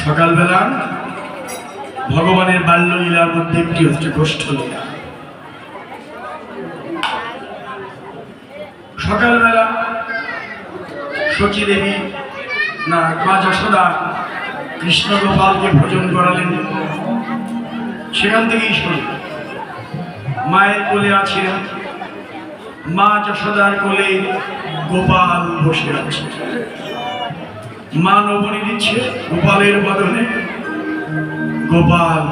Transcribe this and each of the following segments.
সকালবেলা ভগবানের বাল্যলীলার মধ্যে একটি হচ্ছে গোষ্ঠলীলা। সকালবেলা সচী দেবী না মা যশোদা কৃষ্ণ গোপালকে ভোজন করালেন। সেখান থেকেই শুরু। মায়ের কোলে আছেন, মা যশোদার কোলে গোপাল বসে আছে। মা নবনী দিচ্ছে গোপালের বদনে। গোপাল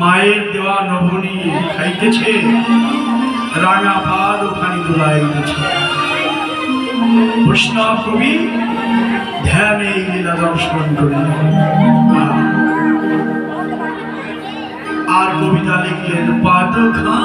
মায়ের দেওয়া নবনী খাইতেছে, রাঙা পাদ ওখানে দোলাইতেছে। বৈষ্ণব কবি ধ্যানে লীলা দর্শন করিলেন আর কবিতা লিখলেন পাদখানি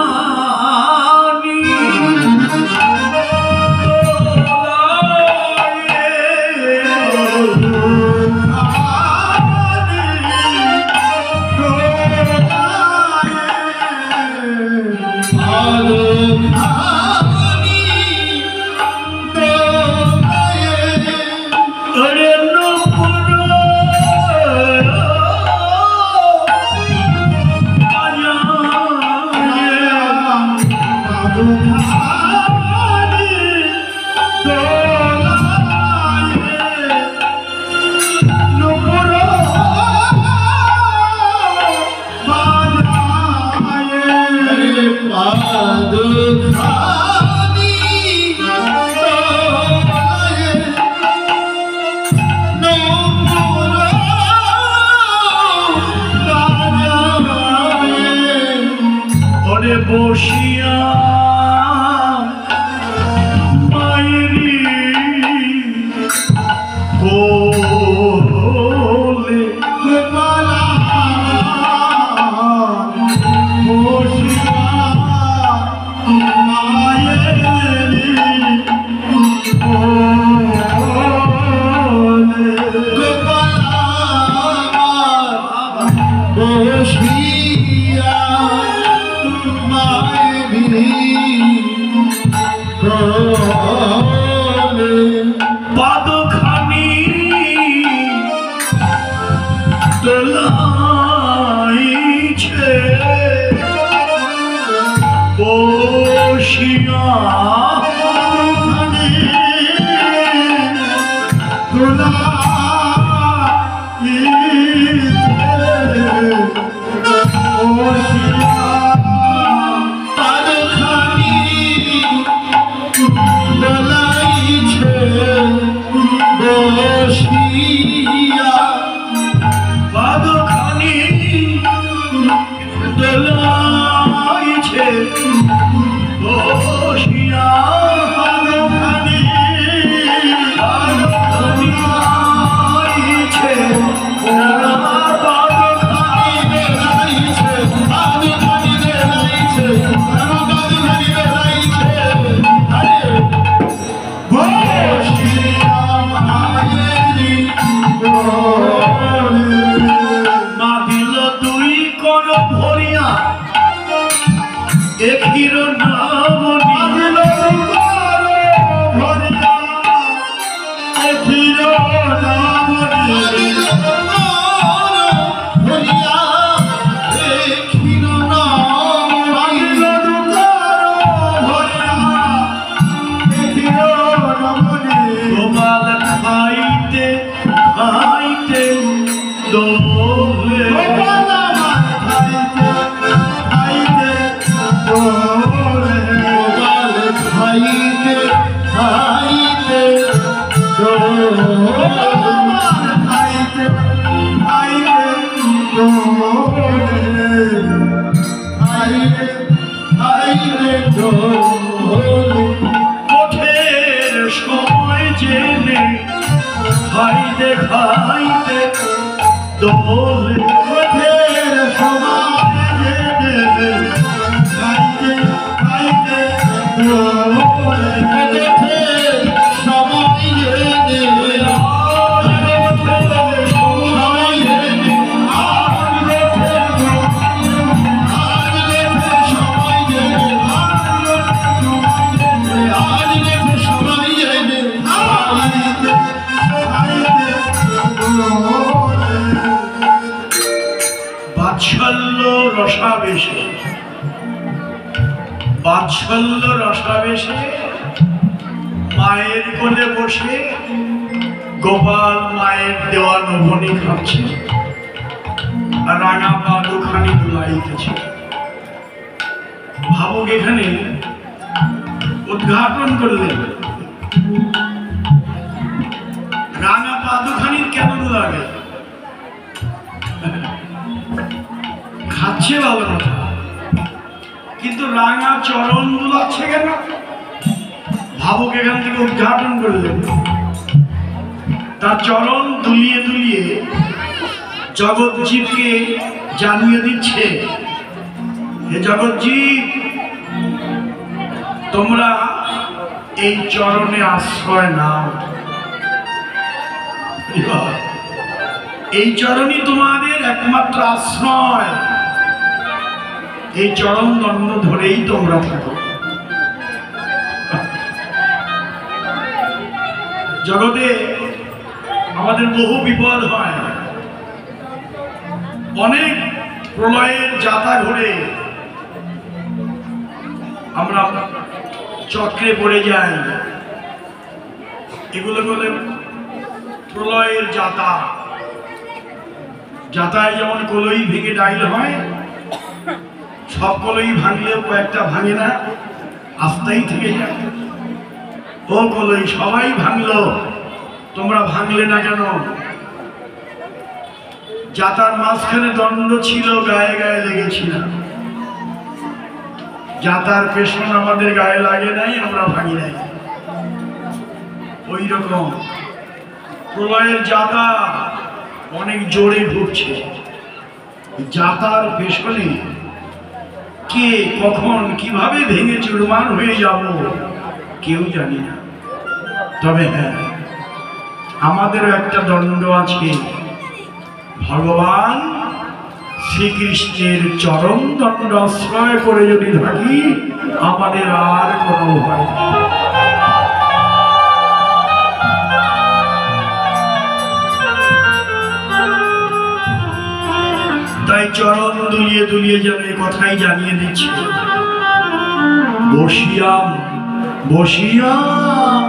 বসিয়া মায়েরি কোলে গোপালা বসিয়া মায়েরি কোলে গোপালা বসিয়া পাদখানি দোলাইছে বসিয়া খাইতে খাইতে দোলে সময় খাইতে খাইতে সময় রসাবেশে, বাৎসল্য রসাবেশে মায়ের কোলে বসে গোপাল মায়ের দেওয়া নবনী খাচ্ছে, রাঙা পা দুখানি দুলাইতেছে। ভাবুক এখানে উদ্ঘাটন করলেন, রাঙা পা দুখানি কেন দুলাবে? খাচ্ছে ভালো কথা, কিন্তু রাঙা চরণ দুলাচ্ছে কেন? ভাবুক এখান থেকে উদ্ঘাটন করলেন, তার চরণ দুলিয়ে দুলিয়ে জগৎজীবকে জানিয়ে দিচ্ছে, হে জগৎজীব, তোমরা এই চরণে আশ্রয় নাও, এই চরণই তোমাদের একমাত্র আশ্রয়, এই চরণ দণ্ড ধরেই তোমরা থাকো। জগতে আমাদের বহু বিপদ হয়, অনেক প্রলয়ের যাতা ঘুরে আমরা চক্রে পড়ে যাই, এগুলো বলে প্রলয়ের যাতা। যাতায় যেমন কলই ভেঙে ডাইল হয়, সব কলই ভাঙলেও কয়েকটা ভাঙে না, আস্তাই থেকে যায়। ও কলই সবাই ভাঙলো, তোমরা ভাঙলে না কেন? যাতার মাঝখানে দণ্ড ছিল, গায়ে গায়ে লেগেছিল। যাতার পেছন আমাদের গায়ে লাগে নাই, আমরা ভাঙি নাই। ওই রকম প্রলয়ের যাতা অনেক জোরে ঘুরছে, যাতার পেছনে কে কখন কিভাবে ভেঙে চুরমার হয়ে যাব কেউ জানি না। তবে হ্যাঁ, আমাদেরও একটা দণ্ড আছে, ভগবান শ্রীকৃষ্ণের চরণ দণ্ড আশ্রয় করে যদি থাকি আমাদের আর কোনো ভয় নেই। তাই চরণ দুলিয়ে দুলিয়ে যেন এ কথাই জানিয়ে দিচ্ছে, বসিয়াম বসিয়াম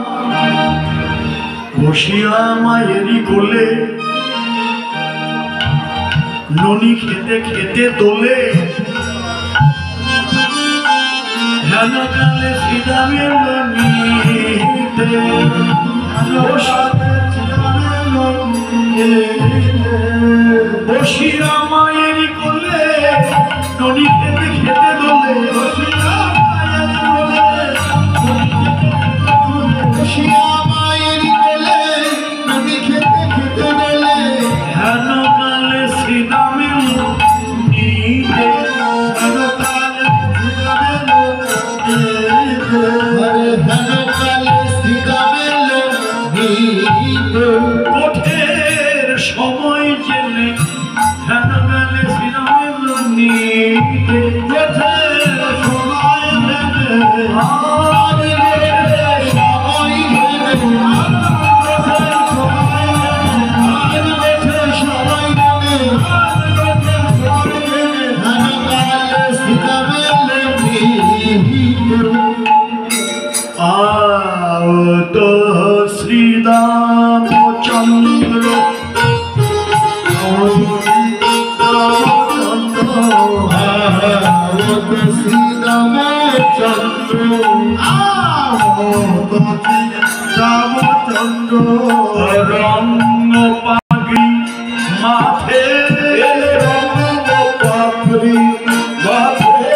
বসিয়া মায়েরই কোলে, ননি খেতে খেতে দোলে, হেন কালে শ্রীরামের ননীতে, বসিয়া মায়েরই কোলে, ননি খেতে খেতে দোলে, বসিয়া মায়েরই কোলে, ননি খেতে খেতে দোলে, হেন কালে শ্রীরামের ননীতে, হেন কালে শ্রীরামের ননীতে, হেন কালে শ্রীরামের ননীতে, কোঠের সময় জেনে, হেন কালে শ্রীরামের ননীতে, কোঠের সময় জেনে, শ্রীরামচন্দ্র রামচন্দ্র রঙ্গ পাগড়ি মাথে, রঙ্গ পাগড়ি মাথে,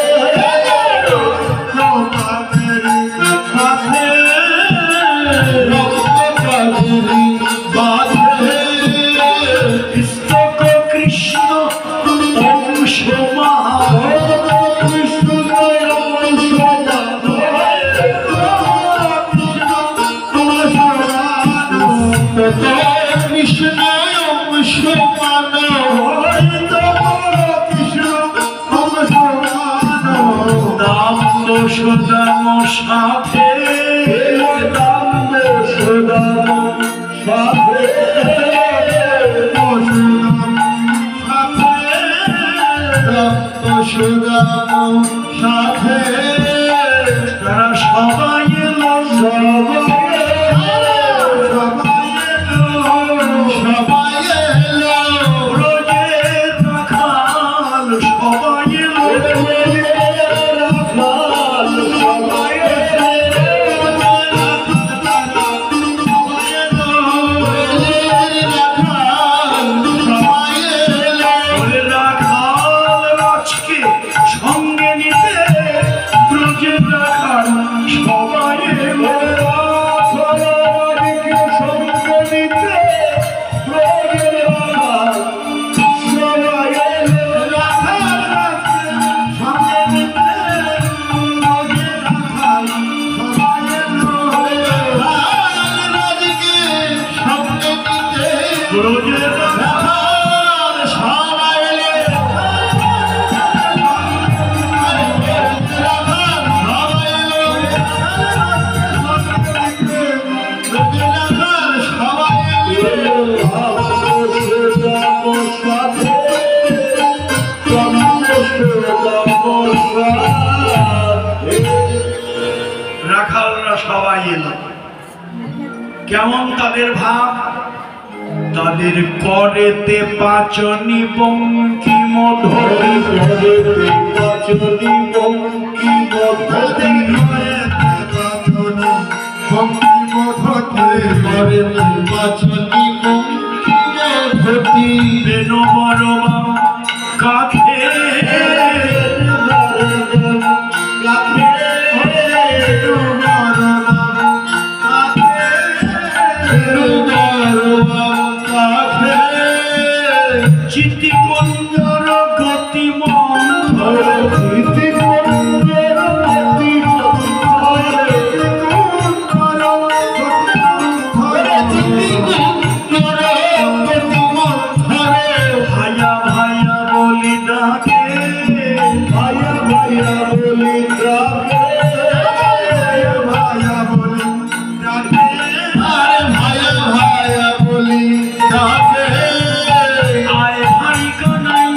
কৃষ্ণ অংশ দাম সাথে, দাম সাথে, সুদাম সাথে তারা সবাই এলো সবাই এলো ব্রজের রাখাল সবাই এলো ওরে রাখাল রাজকে সঙ্গে নিতে ব্রজের রাখাল সবাই এলো ব্রজের রাখাল সবাই এলো রাখালরা সবাই এলো কেমন তাদের ভাব তাদের করেতে পাচনি বঙ্কি মধুরী বেনু বড়মা কাঁধে চিতি কুঞ্জর গতি ভাইয়া ভাইয়া বলি ডাকে ভাইয়া ভাইয়া বলি ডাকে ভাইয়া বলি ডাকে আয় ভাই কানাই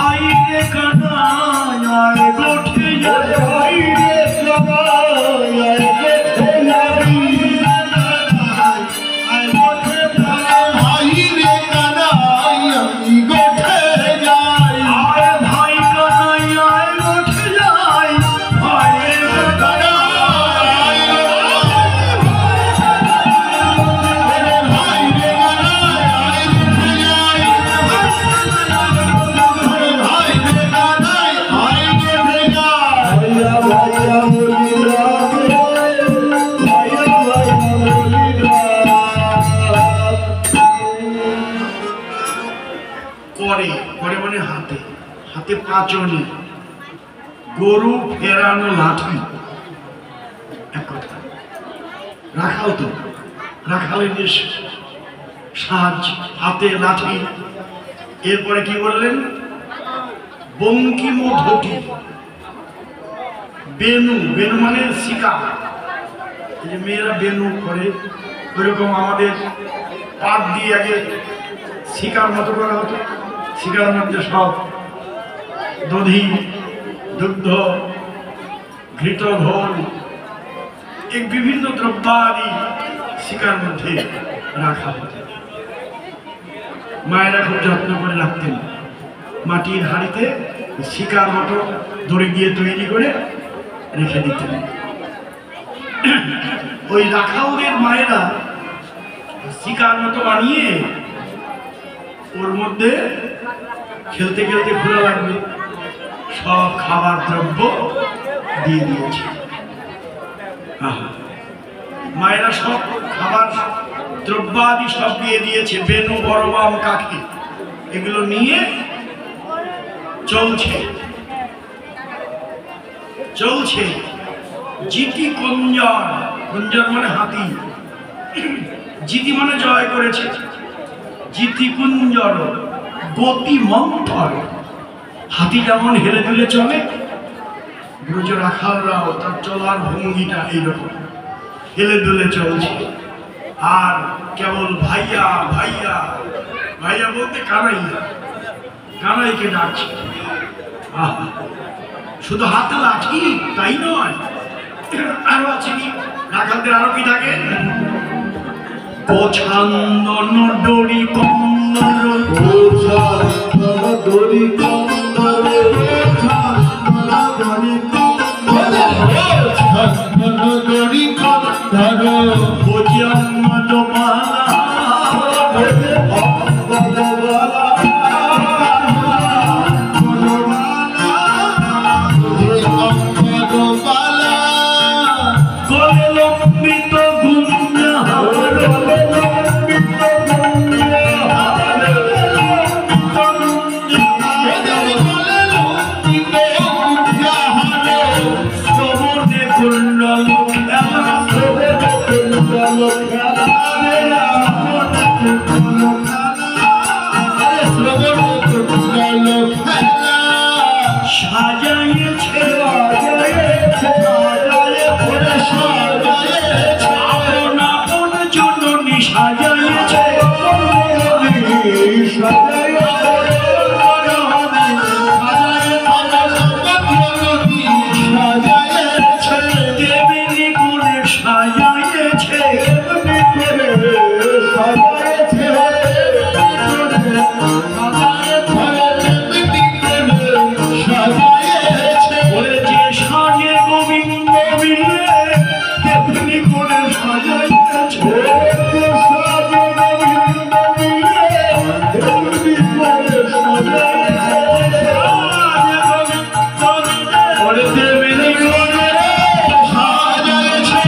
ভাই রে কানাই আয় গোঠে ভাই রে কানাই আয় গোঠে যাবি আয় গোঠে আয় ভাই কানাই আয় গোঠে যাই ভাই রে কানাই করে করে মানে হাতে হাতে পাঁচনি গরু ফেরানো লাঠি এক কথা রাখাল তো রাখালের যে সাজ হাতে লাঠি এরপরে কি বললেন বঙ্কিম ধটি বেনু বেনু মানে শিকা এই যে মেয়েরা বেনু করে ওইরকম আমাদের পাট দিয়ে আগে শিকার মতো করা হতো শিকার মধ্যে সব দধি দুগ্ধ ঘৃত ঘোল এই বিভিন্ন দ্রব্যাদি শিকার মধ্যে রাখা হতো মায়েরা খুব যত্ন করে রাখতেন মাটির হাঁড়িতে শিকার মতো দড়ি দিয়ে তৈরি করে রেখে দিতেন ওই রাখালদের মায়েরা শিকার মতো বানিয়ে ওর মধ্যে খেলতে খেলতে ঘোরা লাগবে সব খাবার দ্রব্য দিয়ে দিয়েছে মায়েরা সব খাবার দ্রব্যাদি সব দিয়ে দিয়েছে বেনু বড়বাম কাকি এগুলো নিয়ে চলছে চলছে জিতি কুঞ্জর কুঞ্জর মানে হাতি জিতি মানে জয় করেছে জিতি কুঞ্জর গতি মন্থর হাতি যেমন হেলে দুলে চলে ব্রজ রাখালরাও তার চলার ভঙ্গিটা এইরকম হেলে দুলে চলছে আর কেবল ভাইয়া ভাইয়া ভাইয়া বলতে কানাইয়া, কানাইকে ডাকছে। আহা, শুধু হাতে লাঠি তাই নয়, আরো আছে কি রাখালদের আরো কি থাকে? পছন্দন ডরি কন্দর, পছন্দন ডরি কন্দর, পছন্দন ডরি কন্দর, পছন্দন ডরি কন্দর, ভোজঙ্গদ মালা, অঙ্গদ বালা, অঙ্গদ বালা, গলে লম্বিত গুঞ্জহার, শ্রবণে কুণ্ডল খেলা, সাজাইছে আপন আপন জননী সাজাইছে, তেমনি করে সাজাইছে, বলে যে সাজে গোবিন্দ মিলে তেমনি করে সাজাইছে, বলে তেমনি করে সাজাইছে,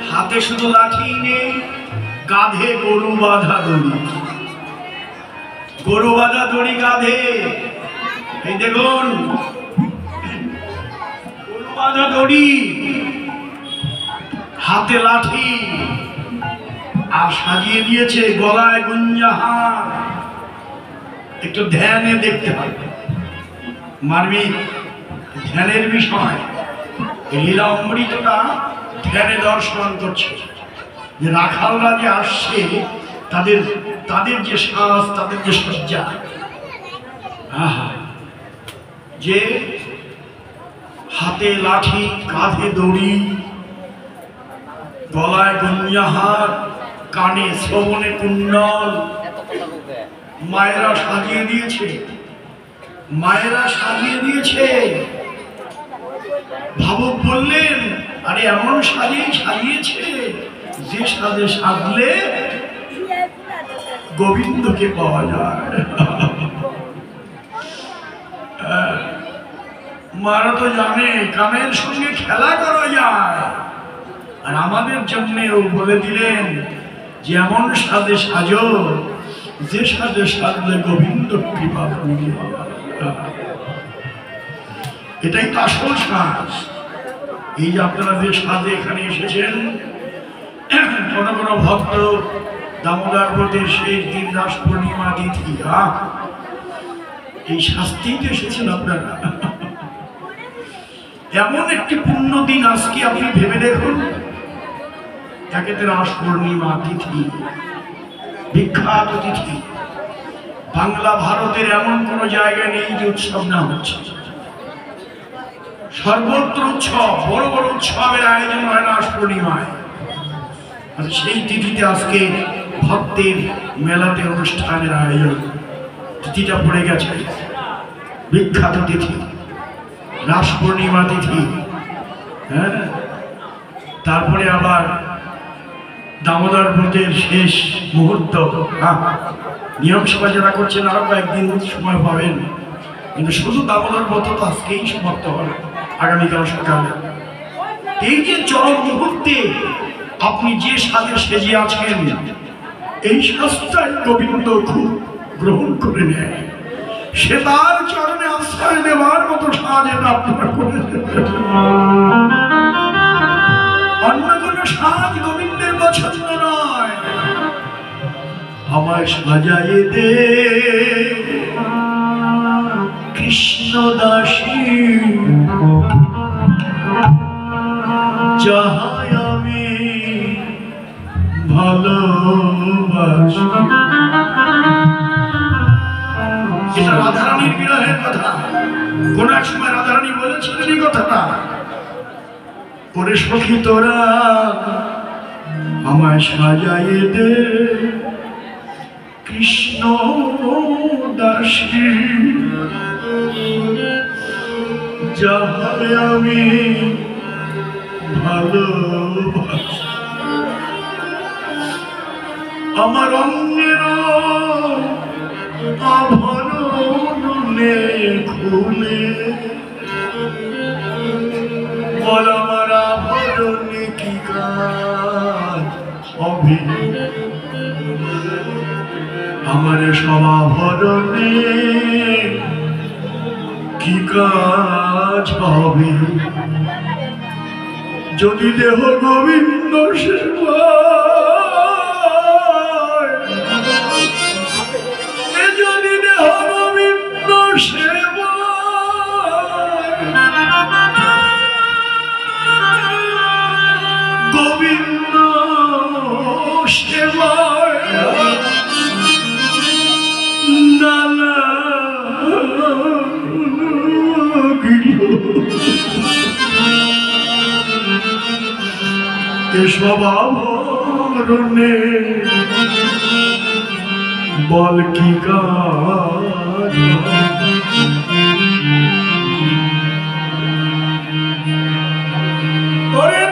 হাতে শুধু লাঠি নেই, কাঁধে গরু বাঁধা দড়ি, গরু বাঁধা দড়ি কাঁধে। এই দেখুন গরু বাঁধা দড়ি, হাতে লাঠি, আর সাজিয়ে দিয়েছে গলায় গুঞ্জাহার। একটু ধ্যানে দেখতে হবে, মার্মিক ধ্যানের বিষয়। এই লীলা অমৃতটা ধ্যানে দর্শন করছে যে রাখালরা যে আসছে, তাদের তাদের যে সাজ, তাদের যে সজ্জা, আহা, যে হাতে লাঠি, কাঁধে দড়ি, গলায় গুঞ্জাহার, কানে শ্রবণে কুণ্ডল, মায়েরা সাজিয়ে দিয়েছে, মায়েরা সাজিয়ে দিয়েছে। ভাবুক বললেন, আরে এমন সাজিয়েছে যে সাজে সাজলে গোবিন্দকে পাওয়া যায়। মারা তো জানে কানের সঙ্গে খেলা করা যায়, আর আমাদের জন্য বলে দিলেন যে এমন সাজে সাজো যে সাজে সাজলে গোবিন্দ কৃপা করবে। এটাই তো আসল সাজ। এই যে আপনারা যে সাজে এখানে এসেছেন, কোন কোন ভক্ত দামোদর ব্রতের শেষ দিন রাস পূর্ণিমা তিথি, এই শাস্তিতে এসেছেন আপনারা। এমন একটি পুণ্য দিন আজকে আপনি ভেবে দেখুন, একেতে রাস পূর্ণিমা তিথি, বিখ্যাত তিথি। বাংলা ভারতের এমন কোন জায়গা নেই যে উৎসব না হচ্ছে, সর্বত্র উৎসব, বড় বড় উৎসবের আয়োজন হয় রাস পূর্ণিমায়। আর সেই তিথিতে আজকে ভক্তের মেলাতে অনুষ্ঠানের আয়োজন, তিথিটা পড়ে গেছে, বিখ্যাত তিথি রাস পূর্ণিমা তিথি। হ্যাঁ, তারপরে আবার দামোদর ব্রতের শেষ মুহূর্ত। নিয়ম সভা যারা করছেন আরো কয়েকদিন সময় পাবেন, কিন্তু শুধু দামোদর ব্রত তো আজকেই সমাপ্ত হবে, আগামীকাল সকালে। এই যে চরম মুহূর্তে আপনি যে সাজে সেজে আছেন, এই সাজটাই গোবিন্দ খুব গ্রহণ করে নেয়। সে তার চরণে আশ্রয় দেওয়ার মতো সাজ এটা আপনারা করেছেন। আমায় সাজায়ে দে কৃষ্ণ দাসী, যাহাই আমি ভালোবাসি। এটা রাধারানীর বিরহের কথা। কোন এক সময় রাধারানী বলেছিলেন এই কথাটা, করে সখী তোরা আমায় সাজাইয়ে দে কৃষ্ণ দাসী, যাহাই আমি ভালোবাসি। আমার অঙ্গের আভরণে খুলে বল আমার আভরণে কি কাজ হবে, আমার সব আভরণে কি কাজ হবে, যদি দেহ গোবিন্দ সেবা, যদি দেহ গোবিন্দ সেবা, গোবিন্দ সেবায় নানা এসব আভরণে বল কি কাজ, ওরে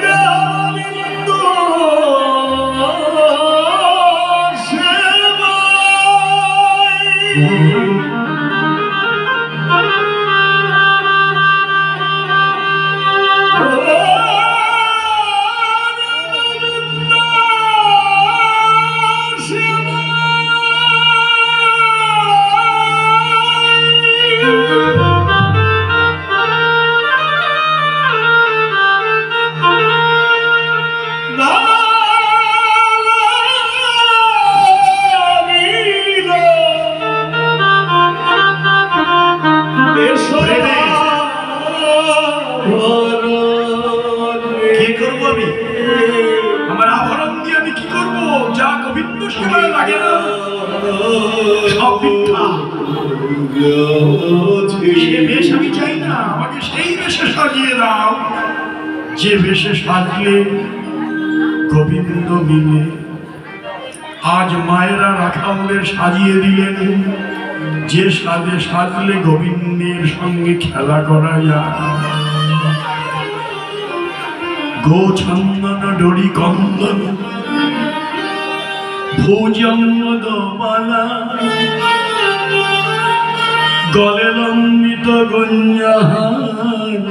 গোবিন্দ আমি চাই না, আমাকে সেই বেশে সাজিয়ে দাও যে বেশে সাজলে গোবিন্দ মিলে। আজ মায়েরা রাখাউলের সাজিয়ে দিলেন যে সাজে সাজলে গোবিন্দের সঙ্গে খেলা করা যায়। গো চন্দন ডরি কন্দন ভুজঙ্গমালা, গলে লম্বিত গঞ্জাহার,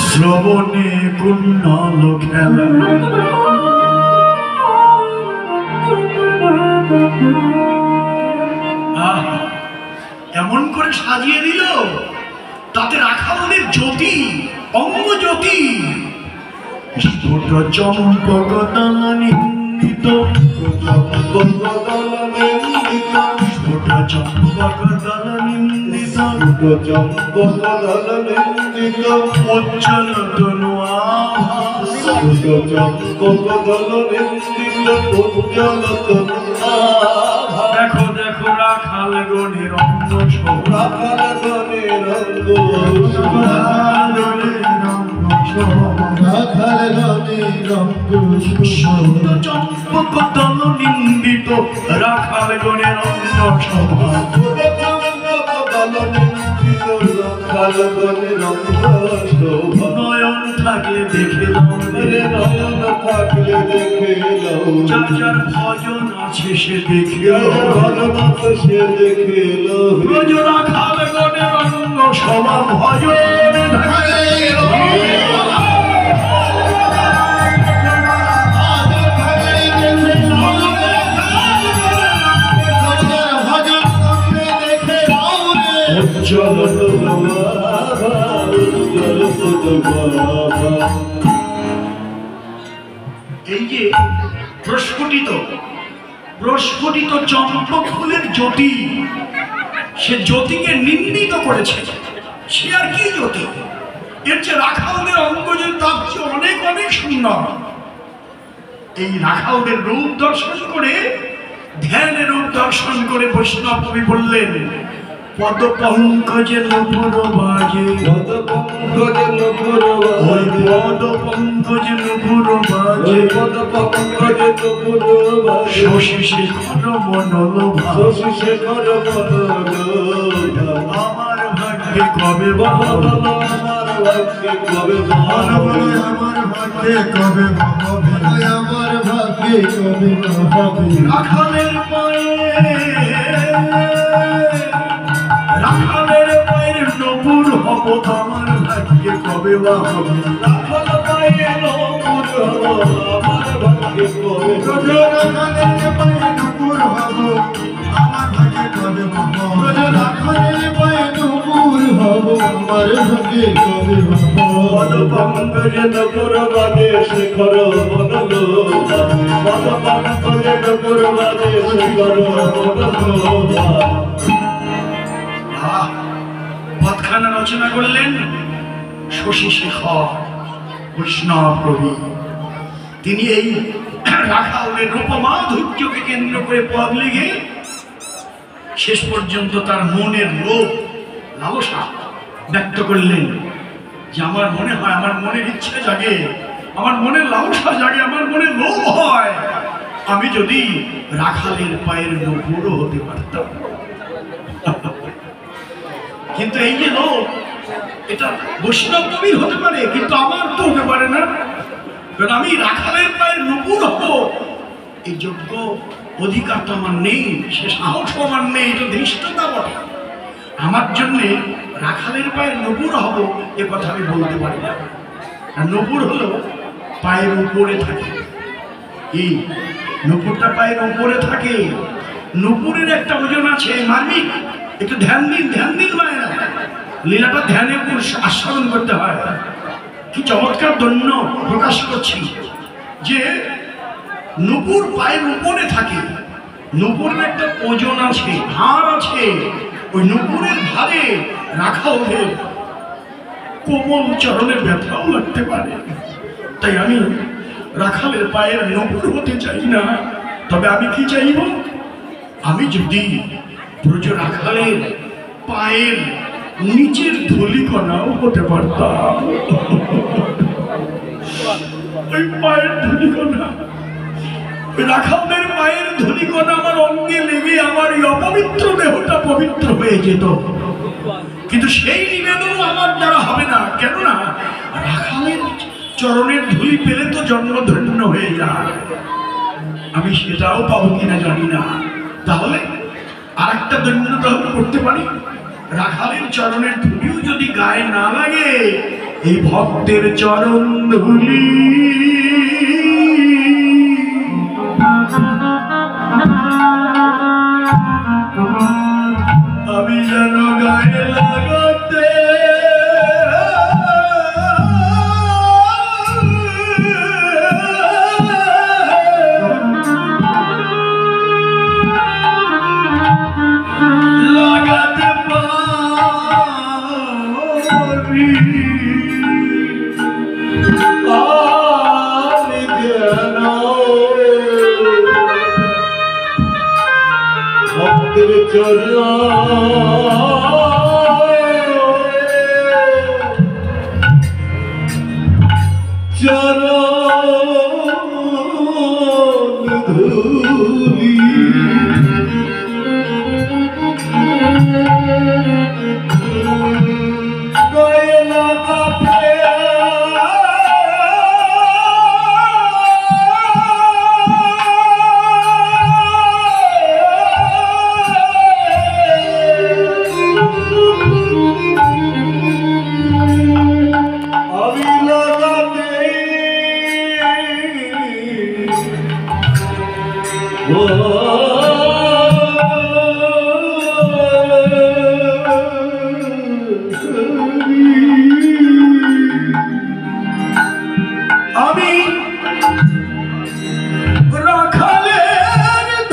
শ্রবণে কুণ্ডল খেলা। এমন করে সাজিয়ে দিল, তাতে রাখাউলের জ্যোতি, অঙ্গ জ্যোতি, ছোট চম্পক দানা নিন্দিত, ছোট চম্পক দানা নিন্দিত, উজ্জ্বল তনু আভা, দেখো দেখো রাখাল গণের অঙ্গ শোভা, চম্পক দল নিন্দিত রাখাল গণের অঙ্গ শোভা, নয়ন থাকলে দেখে যার যার ভজন আছে সে দেখে, রাখাল গণের অঙ্গ শোভা ভজন এই যে প্রস্ফুটিত প্রস্ফুটিত চম্পক ফুলের জ্যোতি, সে জ্যোতিকে নিন্দিত করেছে। সে আর কি জ্যোতি? এর চেয়ে রাখালদের অঙ্গ যে তার চেয়ে অনেক অনেক সুন্দর। এই রাখালদের রূপ দর্শন করে, ধ্যানের রূপ দর্শন করে বৈষ্ণব কবি বললেন, পদ পঙ্কজে নপুর বাজে, পদ পঙ্কজে নপুর ওই পদ পঙ্কজে নপুর বাজে, পদ পঙ্কজে নপুর বাজে, শশী শেখর মনোলোভা, শশী শেখর মনোলোভা, আমার ভাগ্যে কবে বাবা বাবা, আমার ভাগ্যে কবে আমার হবে, ভাগ্যে কবে হবে, আমার ভাগ্যে কবে হবে, রাখালের পায়ে, রাখালের পায়ের নপুর হব, আমার ভাগ্যে কবে বা হবে, রাখাল পায়ে নপুর হব, আমার ভাগ্যে কবে হবে, রাখালের পায়ে নপুর হব, আমার ভাগ্যে কবে বা হবে, রাখালের পায়ে নপুর হব, আমার ভাগ্যে কবে হবে, পদ পঙ্কজে নপুর বাজে শেখর মনোলোভা, পদ পঙ্কজে নপুর বাজে শেখর মনোলোভা। পদখানা রচনা করলেন শশী শেখর বৈষ্ণব কবি। তিনি এই রাখালের রূপমাধুর্যকে কেন্দ্র করে পদ লিখে শেষ পর্যন্ত তার মনের লোভ লালসা ব্যক্ত করলেন, যে আমার মনে হয়, আমার মনের ইচ্ছে জাগে, আমার মনের লালসা জাগে, আমার মনে লোভ হয়, আমি যদি রাখালের পায়ের নপুরও হতে পারতাম। কিন্তু এই যে লোক, এটা বৈষ্ণব কবির হতে পারে, কিন্তু আমার তো হতে পারে না, কারণ আমি রাখালের পায়ের নপুর হব এই যোগ্য অধিকার তো আমার নেই, সে সাহস আমার নেই, এটা ধৃষ্টতা বটে। আমার জন্যে রাখালের পায়ের নপুর হব এ কথা আমি বলতে পারি না। আর নপুর হলো পায়ের উপরে থাকে। এই নপুরটা পায়ের উপরে থাকে, নপুরের একটা ওজন আছে মার্মিক। একটু ধ্যান দিন মায়েরা, লীলাটা ধ্যানে আস্বাদন করতে হয়। কি চমৎকার দন্য প্রকাশ করছি যে নূপুর পায়ের উপরে থাকে, নূপুরের একটা ওজন আছে, ভার আছে। ওই নূপুরের ভারে রাখা ওঠে, কোমল চরণে ব্যথাও লাগতে পারে। তাই আমি রাখালের পায়ের নূপুর হতে চাই না, তবে আমি কি চাইব? আমি যদি ব্রজ রাখালের পায়ের নিচের ধূলিকণাও হতে পারতাম। ওই পায়ের ধূলিকণা, রাখালদের পায়ের ধূলিকণা আমার অঙ্গে লেগে আমার এই অপবিত্র দেহটা পবিত্র হয়ে যেত। কিন্তু সেই নিবেদনও আমার দ্বারা হবে না, কেননা রাখালের চরণের ধূলি পেলে তো জন্ম ধন্য হয়ে যায়। আমি সেটাও পাবো কিনা জানি না। তাহলে আর একটা দৈন্যতা করতে পারি, রাখালের চরণের ধুলিও যদি গায়ে না লাগে, এই ভক্তের চরণ ধুলি আমি যেন গায়ে লাগাতে ভক্তের চরণ ধূলি গায়ে লাগাতে আমি লাগাতে আমি রাখালের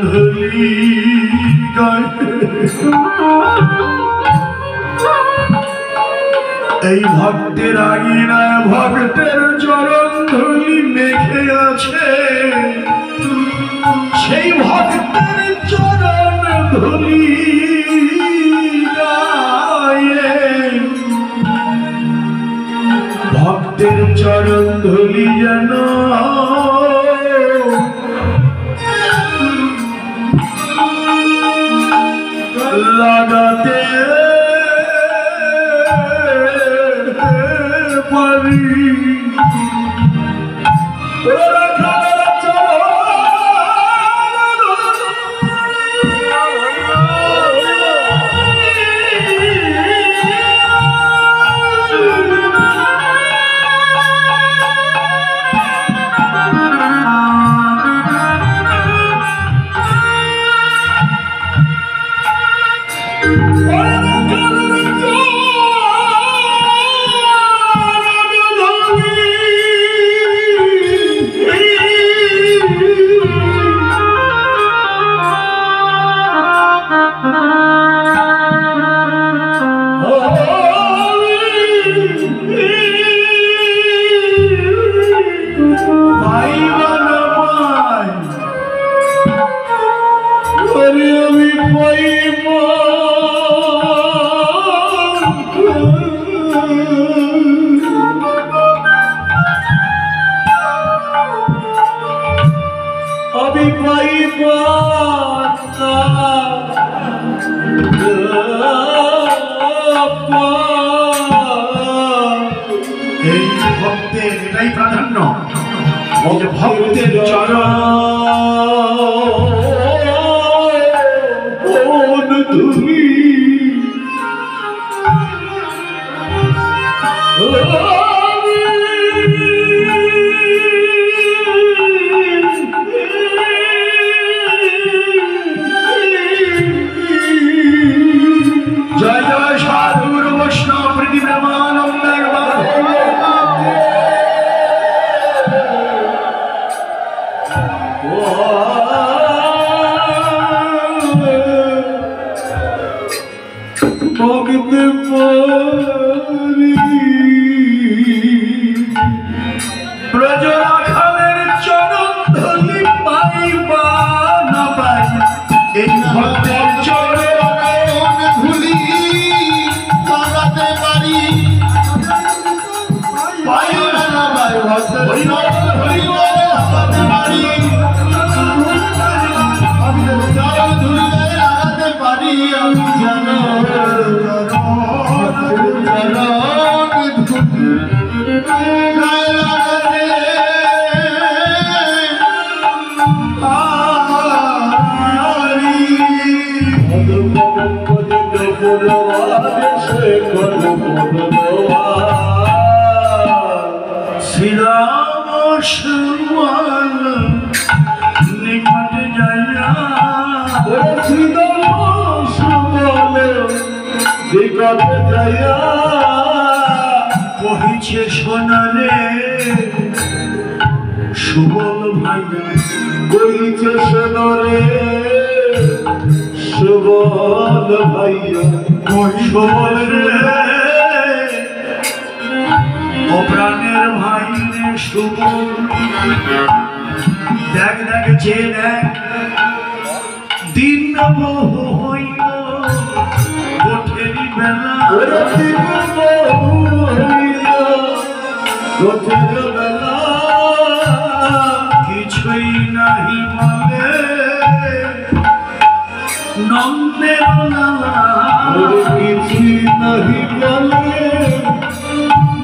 ধুলি গায়ে এই ভক্তের আঙিনায় ভক্তের চরণ ধুলি মেখে আছে সেই ভক্তের চরণ ধুলি গায়ে ভক্তের চরণ ধুলি যেন লাগাতে পারি এই ভক্তের এটাই প্রাধান্য ভক্তের চরণ ধুলি জয় জয় সাধুর বৈষ্ণব প্রীতি প্রেমানন্দ ব্রজরাখালের চরণ ধুলি পাইবা না পাই এই ভক্তের চরণ ধুলি লাগাতে পারি পাইবা না পাই ভক্তের চরণ ধুলি লাগাতে পারি চরণ ধুলি লাগাতে পারি আমি জানো শ্রীরাম সুমাল নিকটে যাইয়া শ্রীরাম সুমাল নিকটে যাইয়া কহিছে সোনারে সুবল ভাইয়া কহিছে সোনারে সুবল ভাইয়া সুবল রে ও প্রাণের ভাই রে সুবল দেখ দেখ যে দেখ দিন বহু হইল গোঠেরি বেলা দিন বহু হইল গোঠের বেলা কিছুই নাহি বলে নন্দের লালা কিছুই নাহি বলে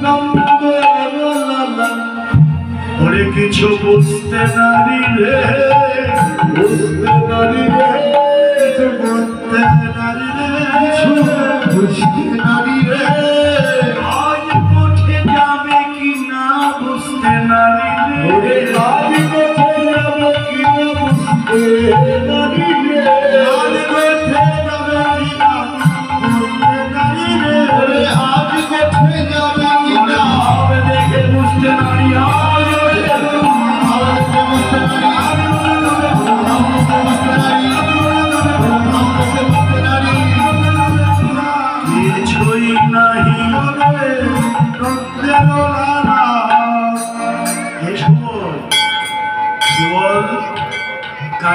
নন্দের লালা ওরে কিছু বুঝতে নারি রে বুঝতে নারি রে কিছু বুঝতে নারি রে কিছু বুঝতে নারি রে আজ কোঠে যাবে কি না বুঝতে নারি রে আজ কোঠে যাবে কি না বুঝতে নারি রে আজ কোঠে যাবে কি না বুঝতে নারি রে আজ কোঠে যাবে কি না হবে দেখে বুঝতে নারি আজ বুঝতে নারি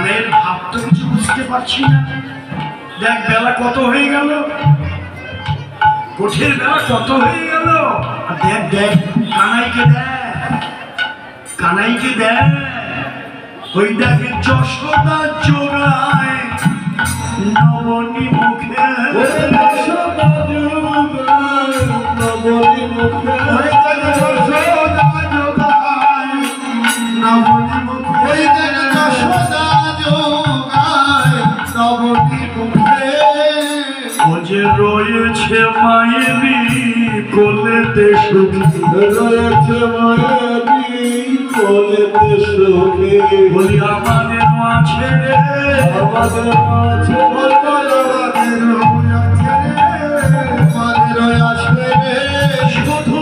কানাইয়ের ভাব তো কিছু বুঝতে পারছি না। দেখ বেলা কত হয়ে গেল, কোঠের বেলা কত হয়ে গেল। আর দেখ দেখ কানাইকে দেখ, কানাইকে দেখ, ওই দেখে যশোদা জোড়ায় নবনী মুখে, যশোদা জোড়ায় নবনী মুখে, ওই দেখে যশোদা জোড়ায় নবনী মুখে, ওই দেখে যশোদা জোড়ায় নবনী মুখে। ও যে রয়েছে মায়েরই কোলেতে সুখী, রয়েছে মায়েরই কোলেতে সুখী। বলি আমাদের মাঝে রে, আমাদের মাঝে আমাদের আছে রে, শুধু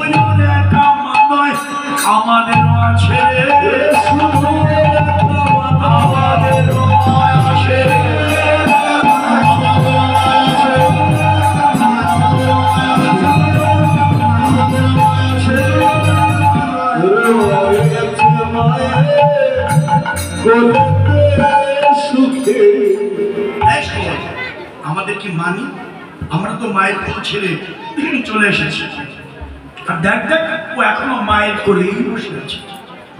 একা নয় আমাদের মাঝে রে, শুধু আমাদের মাঝে রে। রয়েছে মায়ের কোলেতে সুখী। এই শোন, আমাদের কি মানি? আমরা তো মায়ের কোল ছেড়ে চলে এসেছি। আর দেখ দেখ ও এখনো মায়ের কোলেই বসে আছে।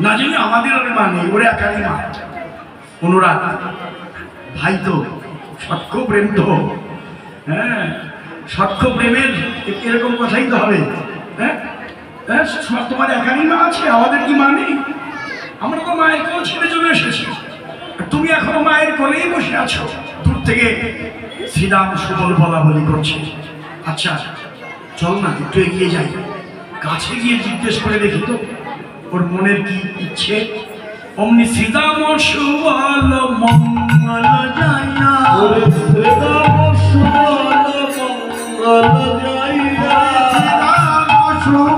না জানি আমাদের আর মা নেই, ওরে একারই মা। অনুরাগ ভাই তো সখ্য প্রেম তো, হ্যাঁ সখ্য প্রেমের এরকম কথাই তো হবে। হ্যাঁ হ্যাঁ, তোমার একারই মা আছে, আমাদের কি মা নেই? আমরা তো মায়ের কোল ছেড়ে চলে এসেছি, আর তুমি এখনো মায়ের কোলেই বসে আছো। দূর থেকে শ্রীরাম সুবল বলা বলি করছে। আচ্ছা চল না একটু এগিয়ে যাই, কাছে গিয়ে জিজ্ঞেস করে দেখি তো ওর মনের কি ইচ্ছে। অমনি শ্রীরাম সুবল মঙ্গল যাইয়া, ওরে শ্রীরাম সুবল মঙ্গল যাইয়া, শ্রীরাম সুবল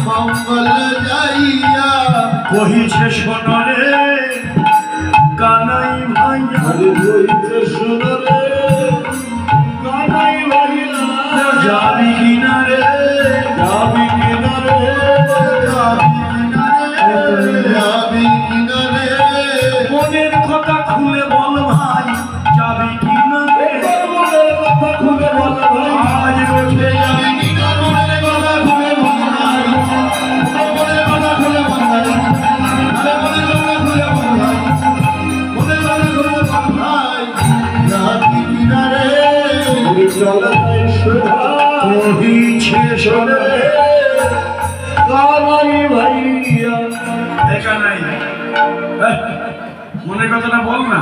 মঙ্গল যাইয়া, কহিছে শোনরে কানাই ভাইয়া, আরে রইছে সোনারে কানাই ভাইয়া, যাবি কিনারে, যাবি কিনারে, যাবি কিনারে, মনের কথা খুলে বল ভাই, যাবি কিনারে, মনের কথা খুলে বল ভাই, আজ উঠে যাবি মনের কথা খুলে বল ভাই, মনের কথা খুলে বল ভাই, মনের কথা খুলে বল ভাই, মনের কথা খুলে বল ভাই, যাবি কিনারে, ওরে চলে যাই সুধা, কহিছে শোনরে কানাই ভাইয়া। দেখা নাই। মনের কথাটা বল না।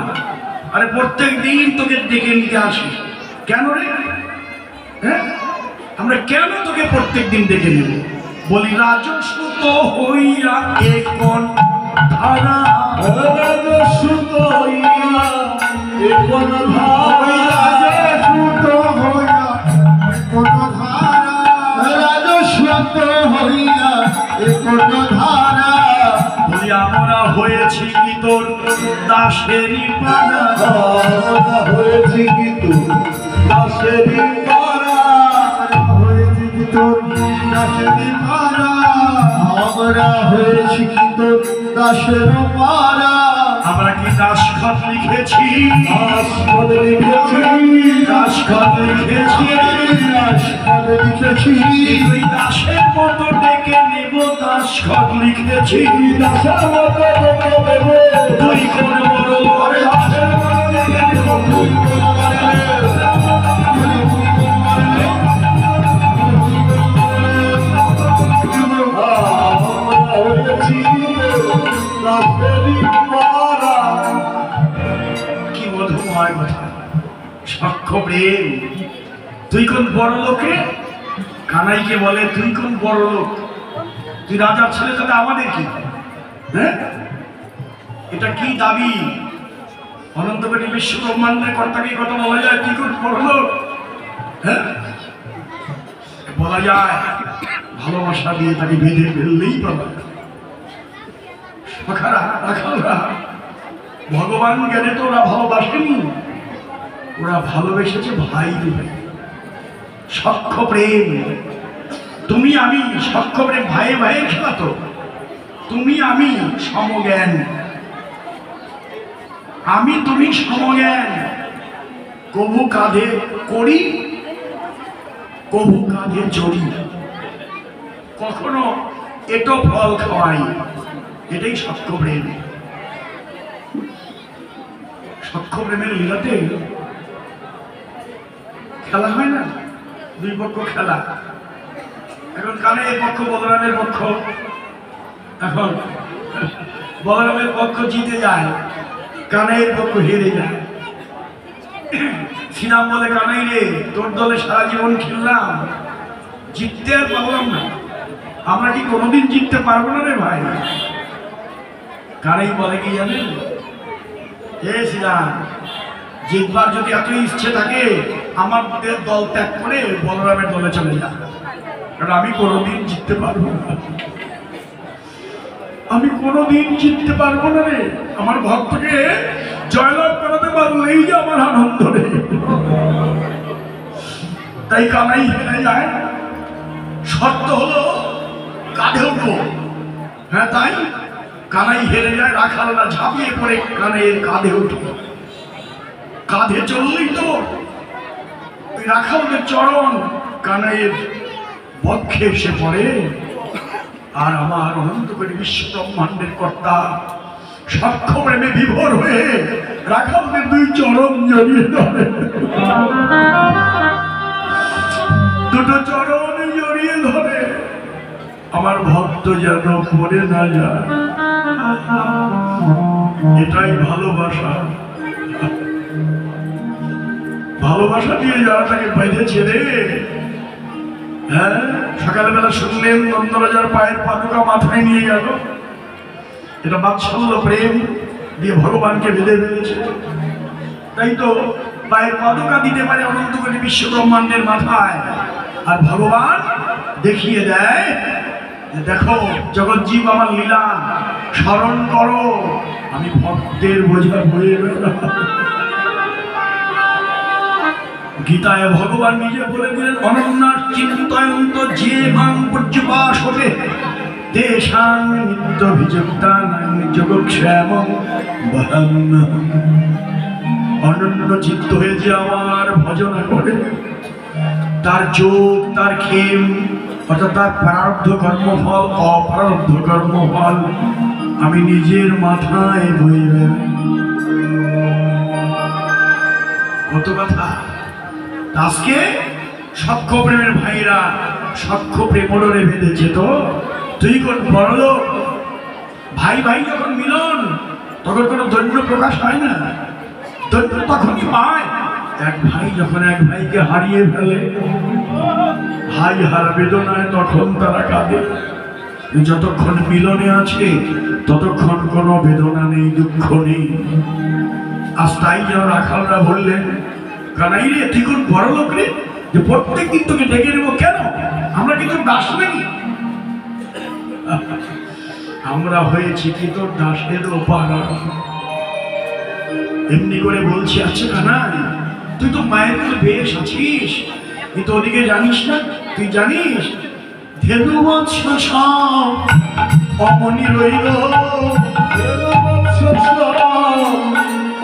আরে প্রত্যেক দিন তোকে ডেকে নিতে আসি, কেন রে? হ্যাঁ আমরা কেন তোকে প্রত্যেক দিন ডেকে নেব? বলি রাজসূত হইয়া এখন ধারা, রাজসূত হইয়া এখন ধারা, রাজসূত হইয়া কোন ধারা, রাজসূত হইয়া কোন ধারা, বলি আমরা হয়েছি কি তোর দাসেরই পাড়া, আমরা হয়েছি কিন্তু দাসেরই পাড়া, হয়েছি কি তোর দাসের পারা, আমরা হয়েছি কি তোর দাসের পারা, আমরা কি দাসখত লিখেছি, দাসপদ লিখেছি, দাসখত লিখেছি, দাসপদ লিখেছি, তুই দাসের মতো ডেকে নেব, দাসখত লিখেছি, দাসের মতো ডেকে নেব, তুই কোন বড় ঘরে দাসের মতো ডেকে নেব, তুই কোন ঘরে, আমরা হয়েছি দাসেরই পাড়া। কি মধুময় কথা, সাক্ষ্য প্রেম। তুই কোন বড় লোকে? কানাইকে বলে তুই কোন বড় লোক? তুই রাজার ছেলে, তাহলে আমাদের কি? হ্যাঁ এটা কি দাবি? অনন্তকোটি বিশ্ব ব্রহ্মাণ্ডের কর্তাকে এই কথা বলা যায়? তুই কোন বড় লোক? হ্যাঁ বলা যায়, ভালোবাসা দিয়ে তাকে বেঁধে ফেললেই পাবে। সখারা রাখালরা ভগবান জ্ঞানে তো ওরা ভালোবাসেনি, ওরা ভালোবেসেছে ভাই রূপে। সখ্য প্রেম, তুমি আমি সখ্য প্রেম, ভাইয়ে ভাইয়ের খেলা তো। তুমি আমি সমজ্ঞান, আমি তুমি সমজ্ঞান। কবু কাঁধে করি, কবু কাঁধে চড়ি, কখনো এটো ফল খাওয়াই। এটাই সাক্ষ্য প্রেম। সাক্ষ্য প্রেমের লীলাতে খেলা হয় না, দুই পক্ষ খেলা। এখন কানের পক্ষ বলরামের পক্ষ, এখন বলরামের পক্ষ জিতে যায়, কানের পক্ষ হেরে যায়। শ্রীরাম বলে, কানাই রে, তোর দলে সারা জীবন খেললাম, জিততে আর পারলাম না, আমরা কি কোনোদিন জিততে পারবো না রে ভাই? কানাই বলে কি জানেন, হে শ্রীরাম, জিতবার যদি এত ইচ্ছে থাকে আমার দল ত্যাগ করে বলরামের দলে চলে যা, কারণ আমি কোনোদিন জিততে পারবো না, আমি কোনোদিন জিততে পারবো না রে। আমার ভক্তকে জয়লাভ করাতে পারলেই যে আমার আনন্দ রে। তাই কানাই হেরে যায়। শর্ত হলো কাঁধে উঠবো। হ্যাঁ, তাই কানাই হেরে যায়। রাখালরা ঝাঁপিয়ে পড়ে কানাইয়ের কাঁধে উঠে, কাঁধে চললেই তো ওই রাখালদের চরণ কানাইয়ের বক্ষে এসে পড়ে। আর আমার অনন্ত করে বিশ্ব ব্রহ্মাণ্ডের কর্তা সাক্ষ্য প্রেমে বিভোর হয়ে রাখালদের দুই চরণ জড়িয়ে ধরে, দুটো চরণ জড়িয়ে ধরে। আমার ভক্ত যেন পড়ে না যায়, এটাই ভালোবাসা। ভালোবাসা দিয়ে যারা তাকে বেঁধেছে রে। হ্যাঁ, সকালবেলা শুনলেন নন্দরাজার পায়ের পাদুকা মাথায় নিয়ে গেল, এটা বাৎসল্য প্রেম দিয়ে ভগবানকে বেঁধে ফেলেছে। তাই তো পায়ের পাদুকা দিতে পারে অনন্ত কোটি বিশ্ব ব্রহ্মাণ্ডের মাথায়, আর ভগবান দেখিয়ে দেয়, দেখো জগৎজীব আমার লীলা স্মরণ করো, আমি ভক্তের বোঝা হয়ে গেলাম। গীতায় ভগবান নিজে বলে দিলেন, অনন্যার চিন্তয়ন্ত যে মাং পর্যপাস হবে তেষাং নিত্যভিযুক্তানাং যোগক্ষেমং বহাম্যহম। অনন্য চিত্ত হয়ে যে আমার ভজনা করে, তার যোগ, তার ক্ষেম, অর্থাৎ তার প্রারব্ধ কর্মফল, অপ্রারব্ধ কর্মফল আমি নিজের মাথায় বয়ে বেড়াই। কত কথা। আজকে সাক্ষ্য প্রেমের ভাইরা সাক্ষ্য প্রেমরে বেঁধেছে। তো তুই কোন বড় লোক, ভাই ভাই যখন মিলন তখন কোনো দৈন্য প্রকাশ হয় না, দৈন্য তখনই পায় এক ভাই যখন এক ভাইকে হারিয়ে ফেলে। ভাই হারা বেদনায় তখন তারা কাঁদে। যতক্ষণ মিলনে আছে ততক্ষণ কোনো বেদনা নেই, দুঃখ নেই। আজ তাই যেন রাখালরা বললেন, কানাই রে, তুই কোন বড় লোক রে যে প্রত্যেক দিন তোকে ডেকে নেবো? কেন? আমরা কি তোর দাস নাকি? আমরা হয়েছি কি তোর দাসের পাড়া। এমনি করে বলছি, আচ্ছা কানাই, তুই তো মায়ের মতো বেশ আছিস, তুই তো ওদিকে জানিস না? তুই জানিস ধেনু বৎস সব অমনি রইল,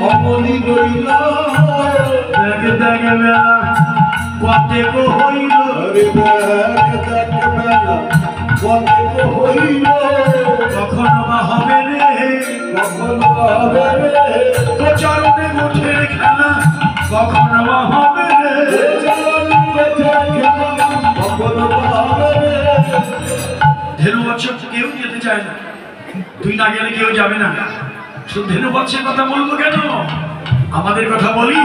অমনি রইল, দেখে দেখে বেলা কতেক হইল, হইল, কখনো বা হবে রে, কখনো হবে রে, চরণে মুঠের খেলা, কখনো বা হবে রে। কখনো হবে রে। ধেনু বৎসর কেউ যেতে চায় না, তুই না গেলে কেউ যাবে না। শুধু ধেনু বৎসের কথা বলবো কেন, আমাদের কথা বলি।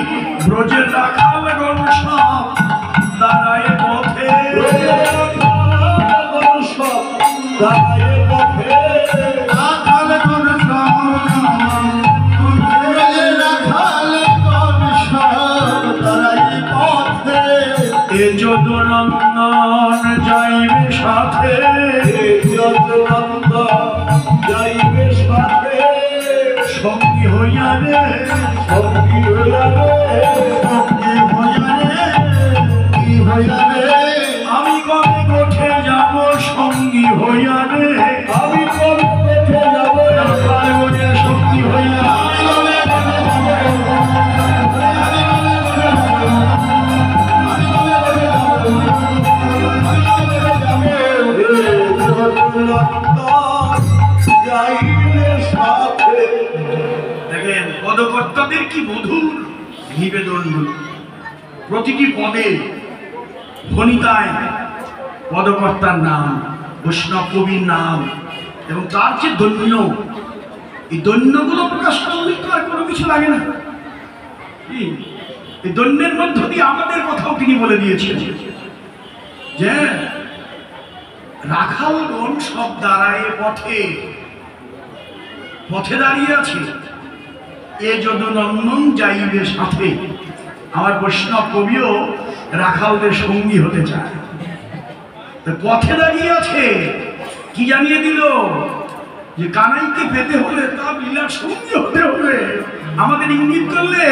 ব্রজের রাখাল গণ সব দাঁড়ায় পথে, রাখাল গণ দাঁড়াই পথে, এ যদুনন্দন যাইবে সাথে, যাইবে সাথে, সঙ্গী হইয়া রে, সঙ্গী হইয়া রে, সঙ্গে হইয়া রে, কি হইয়া রে, আমি কবে কোঠে যাব সঙ্গী হইয়া রে, আমি কবে নিবেদনগুলো, প্রতিটি পদে ফণিতায় পদকর্তার নাম, বৈষ্ণব কবির নাম এবং তার যে দৈন্য, এই দৈন্যগুলো প্রকাশ করলে তো আর কোনো কিছু লাগে না। এই দৈন্যের মধ্য দিয়ে আমাদের কথাও তিনি বলে দিয়েছেন যে রাখালগণ সব দাঁড়ায় পথে পথে দাঁড়িয়ে আছে, এ যদু নন্দন যাইবে সাথে। আমার বৈষ্ণব কবিও রাখালদের সঙ্গী হতে চায়, পথে দাঁড়িয়ে আছে। কি জানিয়ে দিল? যে কানাইকে পেতে হলে তার লীলার সঙ্গী হতে হবে। আমাদের ইঙ্গিত করলে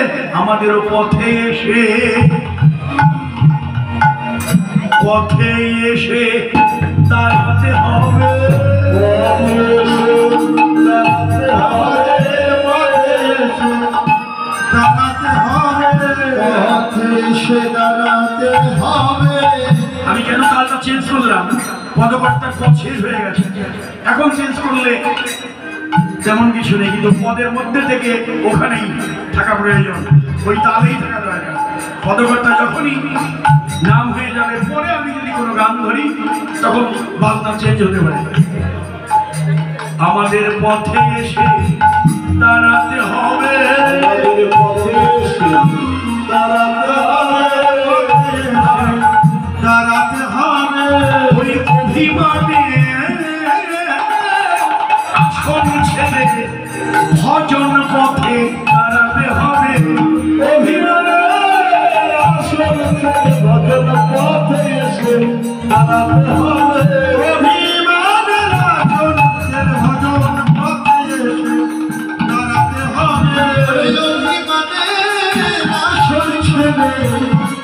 আমাদেরও পথে এসে দাঁড়াতে হবে। আমি কেন কালটা চেঞ্জ করলাম? পদকর্তার পদ শেষ হয়ে গেছে, এখন চেঞ্জ করলে তেমন কিছু নেই, কিন্তু পদের মধ্যে থেকে ওখানেই থাকা প্রয়োজন, ওই তালেই থাকা দরকার। পদকর্তা যখনই নাম হয়ে যাবে, পরে আমি যদি কোনো গান ধরি তখন বাজনা চেঞ্জ হতে পারে। আমাদের পথে এসে দাঁড়াতে হবে, দাঁড়াতে হবে ওই অভিমানে আসন ছেড়ে ভজন পথে দাঁড়াতে হবে। অভিমানে আসন ছেড়ে ভজন পথে এসে দাঁড়াতে হবে। অভিমানের আসন ছেড়ে ভজন পথে এসে দাঁড়াতে হবে। অভিমানের আসন ছেড়ে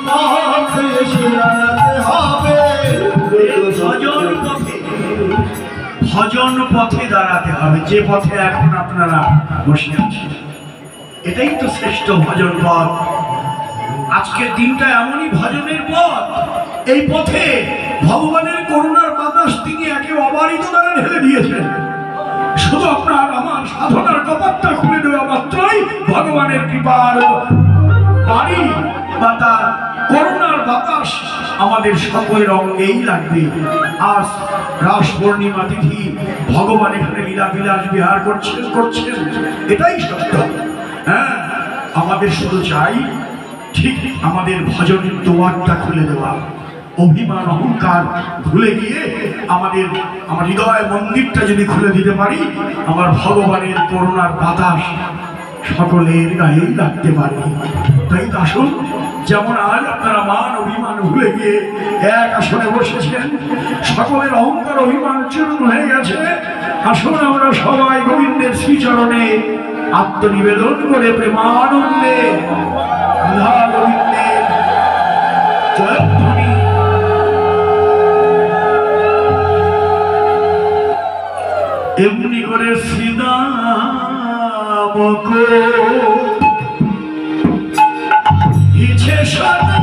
পথে এসে দাঁড়াতে হবে। ভজন পথে দাঁড়াতে হবে, যে পথে এখন আপনারা বসে আছেন, এটাই তো শ্রেষ্ঠ ভজন পথ। আজকের দিনটা এমনই ভজনের পথ। এই পথে ভগবানের করুণার বাতাস তিনি একে অবারিত দ্বারা ঢেলে দিয়েছেন। শুধু আপনার আমার সাধনার কপাটটা খুলে দেওয়া মাত্রই ভগবানের কৃপার বাণী বা তার করুণার বাতাস আমাদের সকলের অঙ্গেই লাগবে। আজ রাস পূর্ণিমা তিথি, ভগবান এখানে লীলা বিলাস বিহার করছেন, এটাই সত্য। হ্যাঁ, আমাদের শুধু চাই ঠিক আমাদের ভজনের দোয়ারটা খুলে দেওয়া, অভিমান অহংকার ভুলে গিয়ে আমার হৃদয় মন্দিরটা যদি খুলে দিতে পারি, আমার ভগবানের করুণার বাতাস সকলের গায়েই লাগতে পারে। তাই আসুন, যেমন আজ আপনারা মান অভিমান ভুলে গিয়ে এক আসনে বসেছেন, সকলের অহংকার অভিমান চূর্ণ হয়ে গেছে, আসুন আমরা সবাই গোবিন্দের শ্রীচরণে আত্মনিবেদন করে প্রেমানন্দে রাধা গোবিন্দের জয়ধ্বনি এমনি করে শ্রীদামকো ইচ্ছে সাধা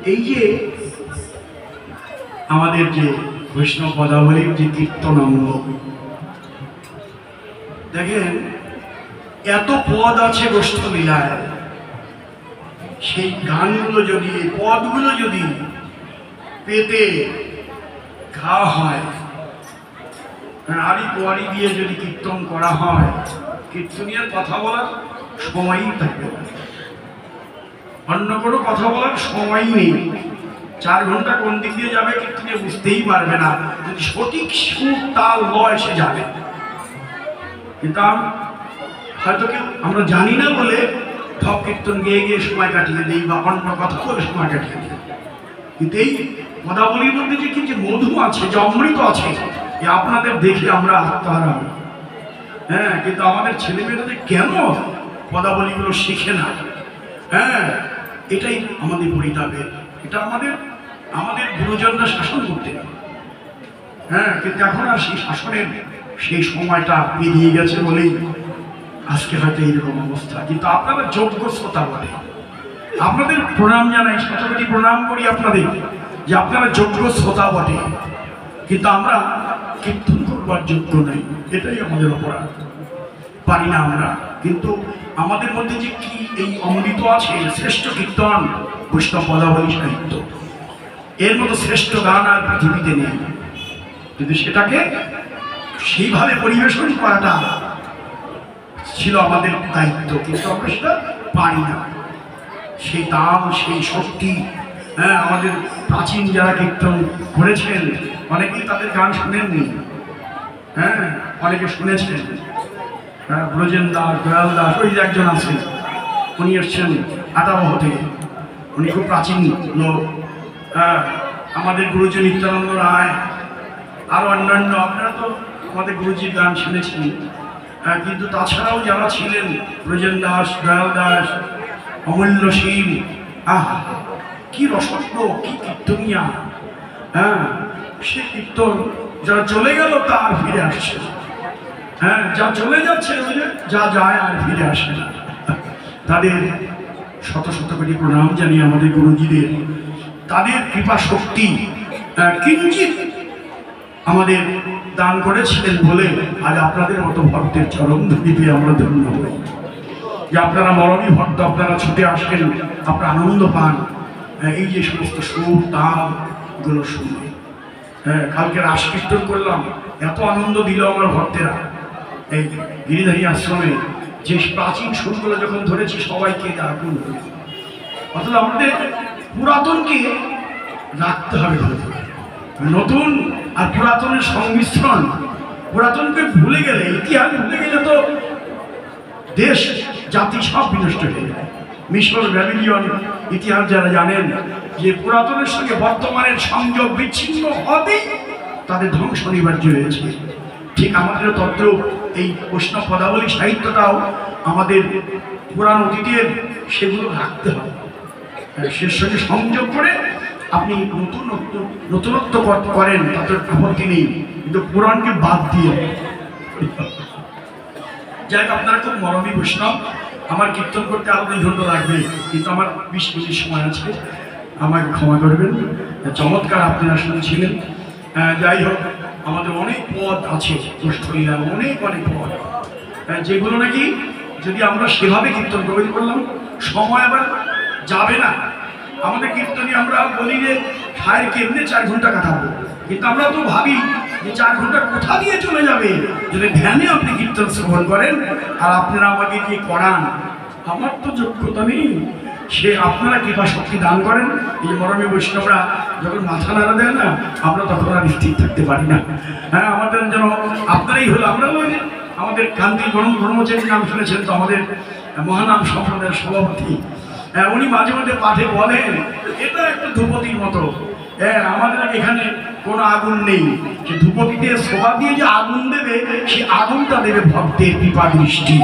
এই যে আমাদের যে বৈষ্ণব পদাবলীর যে কীর্তনাঙ্গ, দেখেন এত পদ আছে গোষ্ঠলীলায়, সেই গানগুলো যদি, পদগুলো যদি পেতে গাওয়া হয়, আড়ি কোয়ারি দিয়ে যদি কীর্তন করা হয়, কীর্তনিয়ার কথা বলার সময়ই থাকবে না, অন্য কোনো কথা বলার সময়ই নেই। 4 ঘন্টা কোন দিক দিয়ে যাবে কীর্তনিয়া বুঝতেই পারবে না, যদি সঠিক সুর তাল লয় সে যাবে। কিন্তু হয়তো কেউ আমরা জানি না বলে ঠক কীর্তন গিয়ে গিয়ে সময় কাটিয়ে দিই বা অন্য কথা বলে সময় কাটিয়ে দিই। কিন্তু এই পদাবলীর মধ্যে যে কি যে মধু আছে, যে অমৃত আছে, এ আপনাদের দেখে আমরা আত্মহারা হই। হ্যাঁ, কিন্তু আমাদের ছেলেমেয়েরা যে কেন পদাবলীগুলো শিখে না, হ্যাঁ, এটাই আমাদের পরিতাপের। এটা আমাদের গুরুজনরা শাসন করতেন, হ্যাঁ, কিন্তু এখন আর সেই শাসনের সেই সময়টা পেরিয়ে গেছে বলেই আজকে হয়তো এইরকম অবস্থা। কিন্তু আপনারা যোগ্য শ্রোতা বলে, আপনাদের প্রণাম জানাই, শতকোটি প্রণাম করি আপনাদের যে আপনারা যোগ্য শ্রোতা বটে, কিন্তু আমরা কীর্তন করবার যোগ্য নই, এটাই আমাদের অপরাধ, পারি না আমরা। কিন্তু আমাদের মধ্যে যে কি এই অমৃত আছে, শ্রেষ্ঠ কীর্তন বৈষ্ণব পদাবলী সাহিত্য, এর মতো শ্রেষ্ঠ গান আর পৃথিবীতে নেই। কিন্তু সেটাকে সেইভাবে পরিবেশন করাটা ছিল আমাদের দায়িত্ব, কিন্তু আমরা সেটা পারি না। সেই তাল, সেই শক্তি, হ্যাঁ, আমাদের প্রাচীন যারা কীর্তন করেছেন অনেকেই তাদের গান শুনেননি, হ্যাঁ, অনেকে শুনেছেন। ব্রজেন দাস, দয়াল দাস, ওই যে একজন আছেন, উনি এসছেন আটাবহ থেকে, উনি খুব প্রাচীন লোক। আমাদের গুরুজি নিত্যানন্দ রায়, আরও অন্যান্য, আপনারা তো আমাদের গুরুজির গান শুনেছেন। কিন্তু তাছাড়াও যারা ছিলেন, ব্রজেন দাস, দয়াল দাস, অমূল্য সিং, কি রসজ্ঞ, কি কীর্তনিয়া, হ্যাঁ, সে কীর্তন যারা চলে গেল তা আর ফিরে আসছে, হ্যাঁ, যা চলে যাচ্ছে, যা যায় আর ফিরে আসে না। তাদের শত শত কোটি প্রণাম জানি আমাদের গুরুজিদের, তাদের কৃপা শক্তি কিঞ্চিত আমাদের দান করেছিলেন বলে আজ আপনাদের মতো ভক্তের চরম ধূলিতে আমরা ধন্য হই, যে আপনারা মরমী ভক্ত, আপনারা ছুটে আসেন, আপনারা আনন্দ পান এই যে সমস্ত সুর তালগুলো শুনে। হ্যাঁ, কালকে রাস কীর্তন করলাম, এত আনন্দ দিল আমার ভক্তেরা। এই গিরিধারী আশ্রমে যে প্রাচীন সুরগুলো যখন ধরেছি সবাইকে আগুন হল। অথচ আমাদের পুরাতনকে রাখতে হবে, নতুন আর পুরাতনের সংমিশ্রণ। পুরাতনকে ভুলে গেলে, ইতিহাস ভুলে গেলে তো দেশ জাতি সব বিনষ্ট হয়ে যায়। মিশর, ব্যাবিলিয়ন ইতিহাস যারা জানেন, যে পুরাতনের সঙ্গে বর্তমানের সংযোগ বিচ্ছিন্ন হতেই তাদের ধ্বংস অনিবার্য হয়েছে। ঠিক আমাদের তত্ত্ব এই বৈষ্ণব পদাবলী সাহিত্যটাও আমাদের পুরাণ অতীতের সেগুলো রাখতে হবে, সে সঙ্গে সংযোগ করে আপনি নতুনত্ব করেন, তাদের আপত্তি নেই, কিন্তু পুরাণকে বাদ দিয়ে। যাই হোক, আপনারা খুব মরমী বৈষ্ণব, আমার কীর্তন করতে আরো 2 ঘন্টা লাগবে, কিন্তু আমার 20 মিনিট সময় আছে, আমাকে ক্ষমা করবেন। চমৎকার আপনারা শুনছিলেন। যাই হোক, আমাদের অনেক পদ আছে গোষ্ঠলীলার, অনেক অনেক পদ, যেগুলো নাকি যদি আমরা সেভাবে কীর্তন করলাম সময় আবার যাবে না। আমাদের কীর্তনে আমরা বলি যে সাহের কেমনে 4 ঘন্টা কাটাবো, কিন্তু আমরা তো ভাবি যে 4 ঘন্টা কোথা দিয়ে চলে যাবে যদি ধ্যানে আপনি কীর্তন শ্রবণ করেন আর আপনারা আমাকে দিয়ে করান। আমার তো যোগ্যতা নেই, সে আপনারা কৃপা শক্তি দান করেন। এই মরমী বৈষ্ণবরা যখন মাথা নাড়া দেয় না, আমরা তখন আর স্থির থাকতে পারি না। হ্যাঁ, আমাদের যেন আপনারাই হলো। আমরা আমাদের কান্তি ব্রহ্মচারীর নাম শুনেছেন তো, আমাদের মহানাম সম্প্রদায়ের সভাপতি, উনি মাঝে মাঝে পাঠে বলেন এটা একটা ধূপতির মতো। হ্যাঁ, আমাদের এখানে কোনো আগুন নেই, সে ধূপতিতে শোভা দিয়ে যে আগুন দেবে, সেই আগুনটা দেবে ভক্তের কৃপা দৃষ্টি,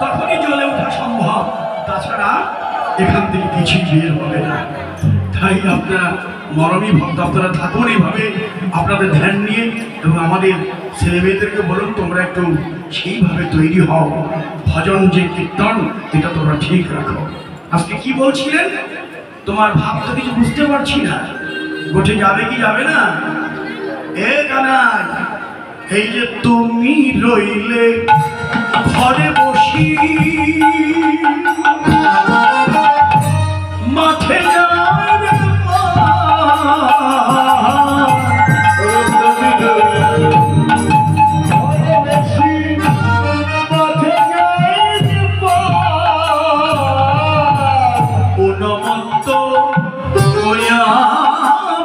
তখনই জ্বলে ওঠা সম্ভব, তাছাড়া এখান থেকে কিছুই বের হবে না। তাই আপনারা মরমী ভক্ত, আপনারা থাকুন এইভাবে আপনাদের ধ্যান নিয়ে, এবং আমাদের ছেলে মেয়েদেরকে বলুন তোমরা একটু সেইভাবে তৈরি হও, ভজন যে কীর্তন এটা তোমরা ঠিক রাখো। আজকে কি বলছিলেন? তোমার ভাব তো কিছু বুঝতে পারছি না, গোটে যাবে কি যাবে না? এ কানাই, এই যে তুমি রইলে ঘরে বসি, মাঠে যাবে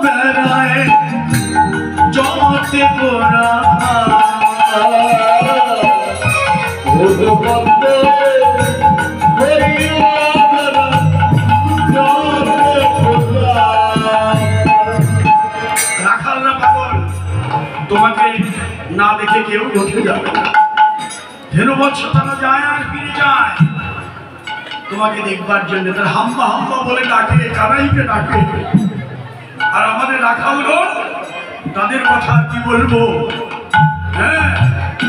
বেড়ায় জমতে গোরা রাখালরা পাগল, তোমাকে না দেখে কেউ উঠে যাবে না। ধেনু বৎস তারা যায় আর ফিরে যায় তোমাকে দেখবার জন্য, তার হাম্বা হাম্বা বলে ডাকে, কানাইকে ডাকে। আর আমাদের রাখালগণ তাদের কথা কি বলবো? হ্যাঁ,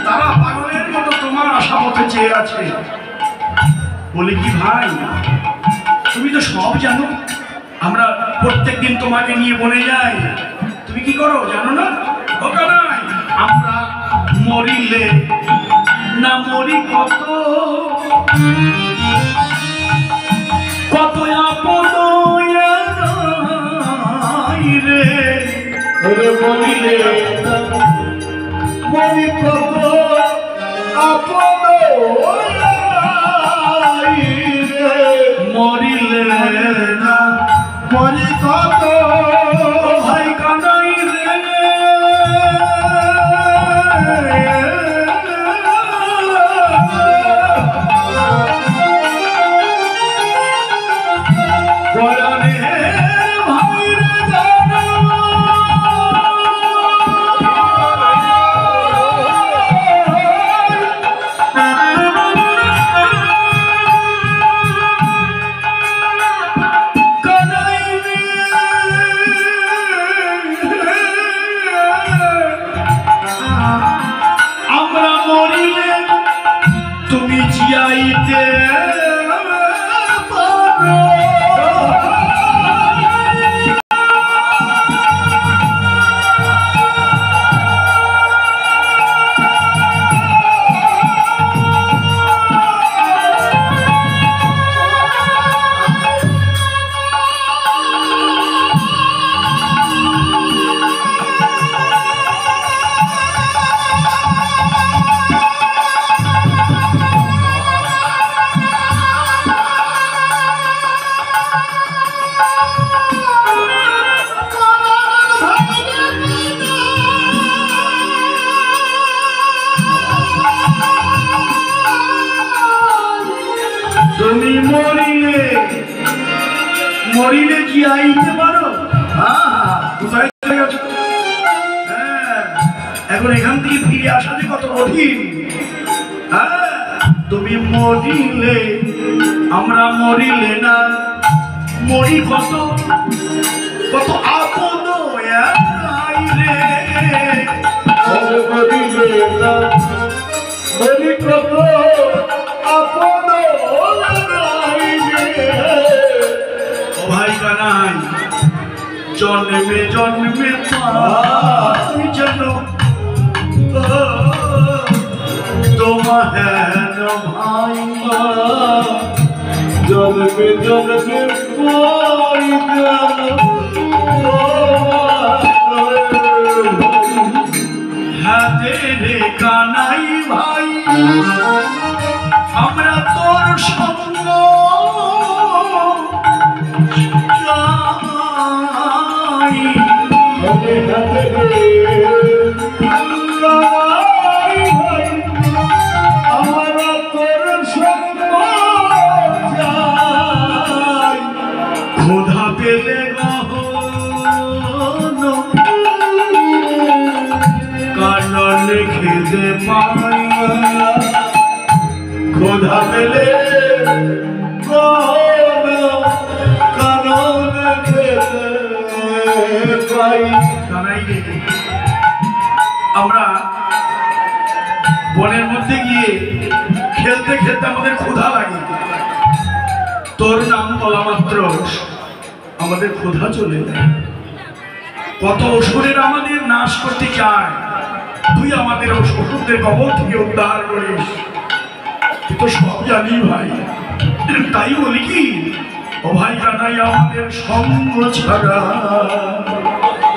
তারা পাগলের মতো তোমার আশা পথে চেয়ে আছে। বলি কি ভাই, তুমি তো সব জানো, আমরা প্রত্যেকদিন তোমাকে নিয়ে বনে যাই, তুমি কি করো জানো না? ও কানাই, আমরা মরিলে না মরি কত কত আপন রে, মরিলে মরি কত আপন মরিলে না মরি কত ভাই কানাই রে। আমরা মরিলে তুমি জিয়াইতে পারো, তুমি মরিলে মরিলে কি আইতে পারো? কোথায় চলে গেছো? হ্যাঁ, এখন এখান থেকে ফিরে আসাতে কত কঠিন। হ্যাঁ, তুমি মরিলে আমরা মরিলে না মরি কত কত আপন রে, মরিলে না মরি কত আপন ভাই কানাই, জন্মে জন্মে পাই যেন তোমার ভাই, জন্মে জন্মে পাই যেন হাতে রে কানাই ভাই, আমরা তোর সঙ্গ চাই। হাতে হাতে আমরা তোর সঙ্গ চাই, খোদা পেলে গহন কানন খেতে পাই, খোদা পেলে কারণ খেতে পাই। আমরা খেতে আমাদের ক্ষুধা লাগে, তোর নাম বলা মাত্র আমাদের ক্ষুধা চলে যায়। কত অসুরের আমাদের নাশ করতে চায়, তুই আমাদের অসুরদের কবল থেকে উদ্ধার করিস। তুই তো সব জানি ভাই, তাই বলি কি ও ভাই কানাই আমাদের সঙ্গ ছাড়া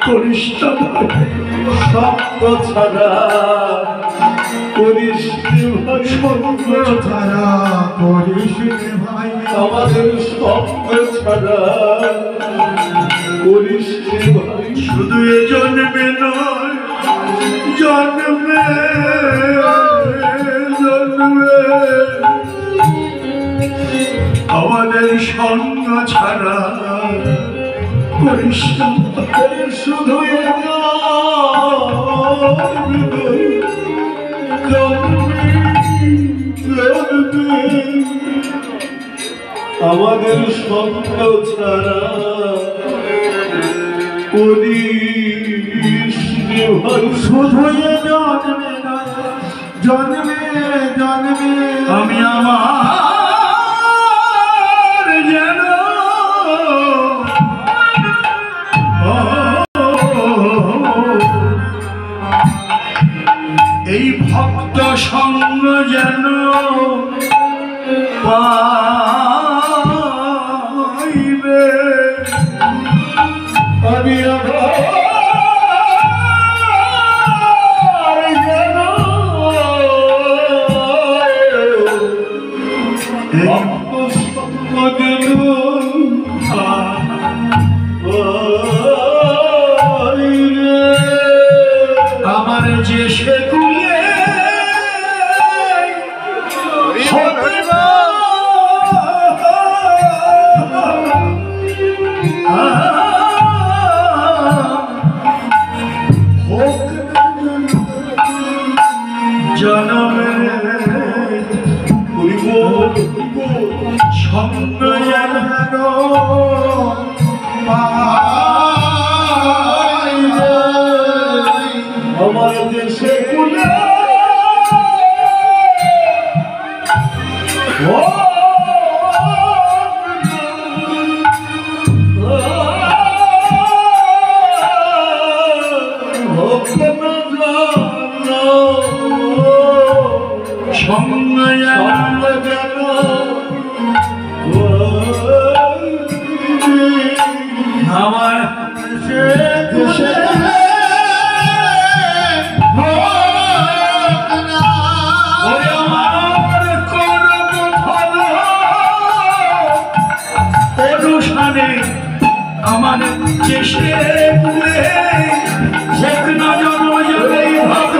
করিস না ভাই, সঙ্গ ছাড়া করিস ভাই, সঙ্গ ছাড়া করিস ভাই, আমাদের সঙ্গ ছাড়া করিস ভাই। শুধু এ জন্মে নয়, জন্মে জন্মে আমাদের সঙ্গ ছাড়া করিস না। শুধু আমাদের সঙ্গ ছাড়া করিস ভাই। শুধু এ জন্মে নয়, জন্মে জন্মে আমি আমার যেন এই ভক্ত সঙ্গ যেন পাইবে, আমি আবার যেন ভক্ত সঙ্গ যেন আমার যে সে কুলে জনমে সঙ্গ যেন আমার দেশে কুলে সঙ্গ যেন আমার দেশে ওরে আমার কোন অনুষ্ঠানে আমার চেষ্টা পুরে হোক না জন্ম যাবে ভদ্র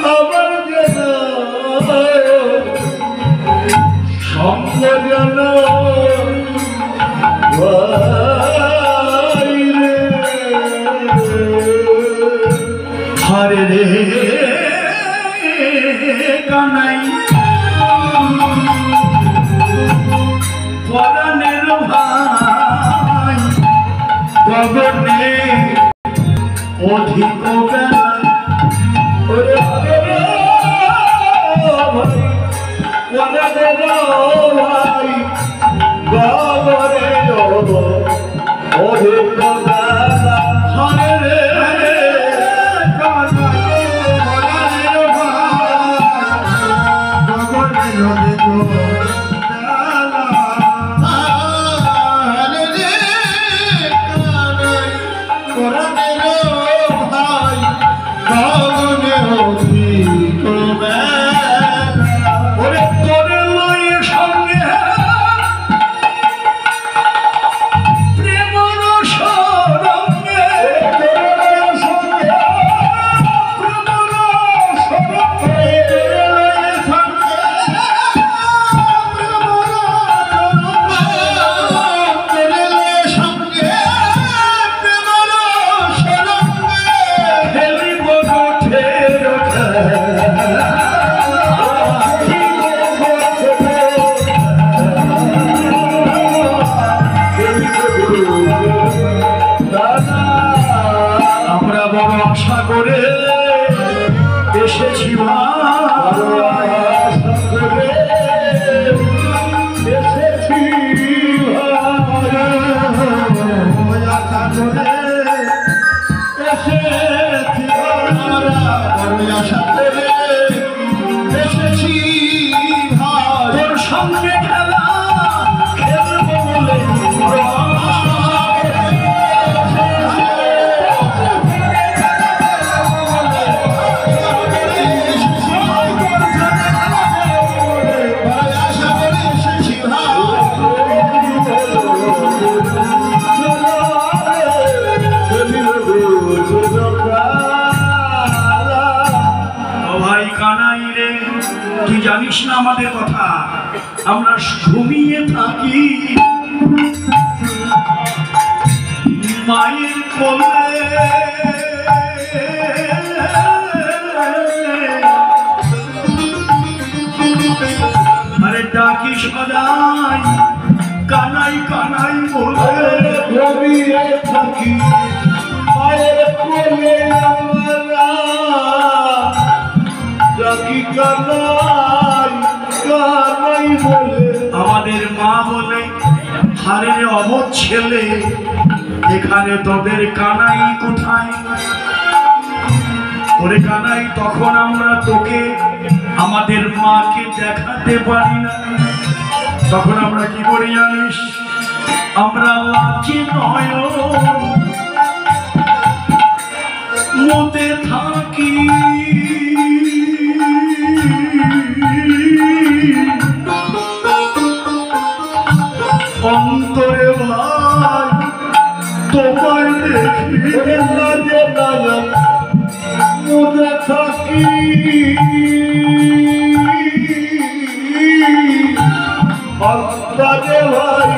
আমার যেন সঙ্গ যেন হরে রে কানাই পরাণের ভাই গগনে অধিক বেলা ওরে হরে ভাই ওরে ভাই বাবারে ওরে বাবা হরে রে ভাই এসেছি ভাই এসেছি আশা করে এসেছি বড় আশা করে এসেছি ভাই তোর সঙ্গে খেলা খেলবো বলে বড় আশা করে এসেছি ভাই ও ভাই কানাই রে, তুই জানিস না আমাদের কথা, আমরা ঘুমিয়ে থাকি মায়ের কোলে। আরে ডাকি সদাই কানাই কানাই বলে। ঘুমিয়ে থাকি মায়ের কোলে আমরা ডাকি কানাই কানাই বলে আমাদের মা বলে হারের অবধ ছেলে, এখানে তোদের কানাই কোথায়? ওরে কানাই, তখন আমরা তোকে আমাদের মাকে দেখাতে পারি না, তখন আমরা কি করি জানিস? আমরা লাচি নয় মতে থাকি। অন্তরে ভাই তোমায় দেখি লাজে লাজে মনে থাকি অন্তরে ভাই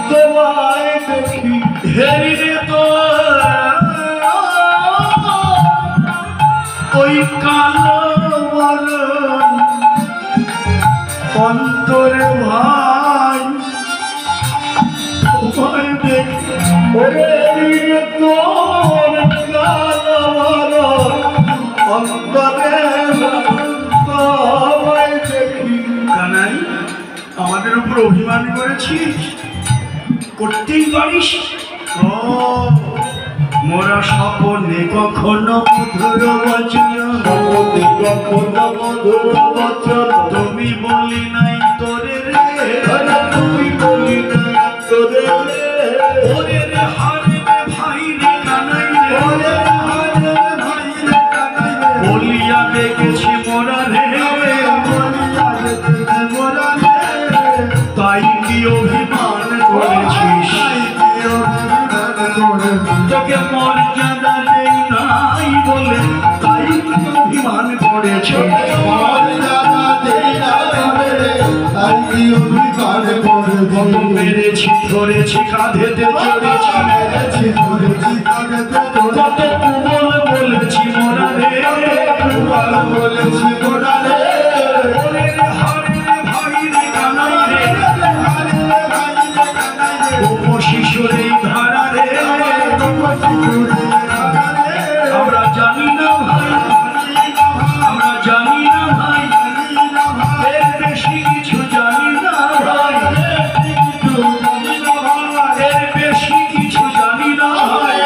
তোমায় দেখি হেরি রে তো ওই কালো বরণ অন্তরে ভাই তোমায় দেখি। ওরে তোর কালার অন্তরে তোমায় দেখি কানাই, আমাদের উপর অভিমান করেছিস, করতেই পারিস। ও মোরা স্বপনে কখনো মধুর বচন মধুর বচন তুমি বলি নাই তোরে রে, তুমি বলি না তোরে ওরে রে হারে রে ভাই রে কানাই রে, বলিয়া দেখেছি মোরা রে, তাই কি অভিমান করেছিস? তোকে মর্যাদা দেই নাই বলে তাই কি অভিমান করেছিস? কত মেরেছি ধরেছি কাঁধেতে চড়েছি, কত কুবল বলেছি মোরা রে, বলেছি গোড়া রে ওরে রে হারে রে ভাই রে কানাই রে, ও শিশুর এই ধারা রে, আমরা জানি না ভাই, আমরা জানি না ভাই, এর বেশি কিছু জানি না ভাই, এর বেশি কিছু জানি না ভাই,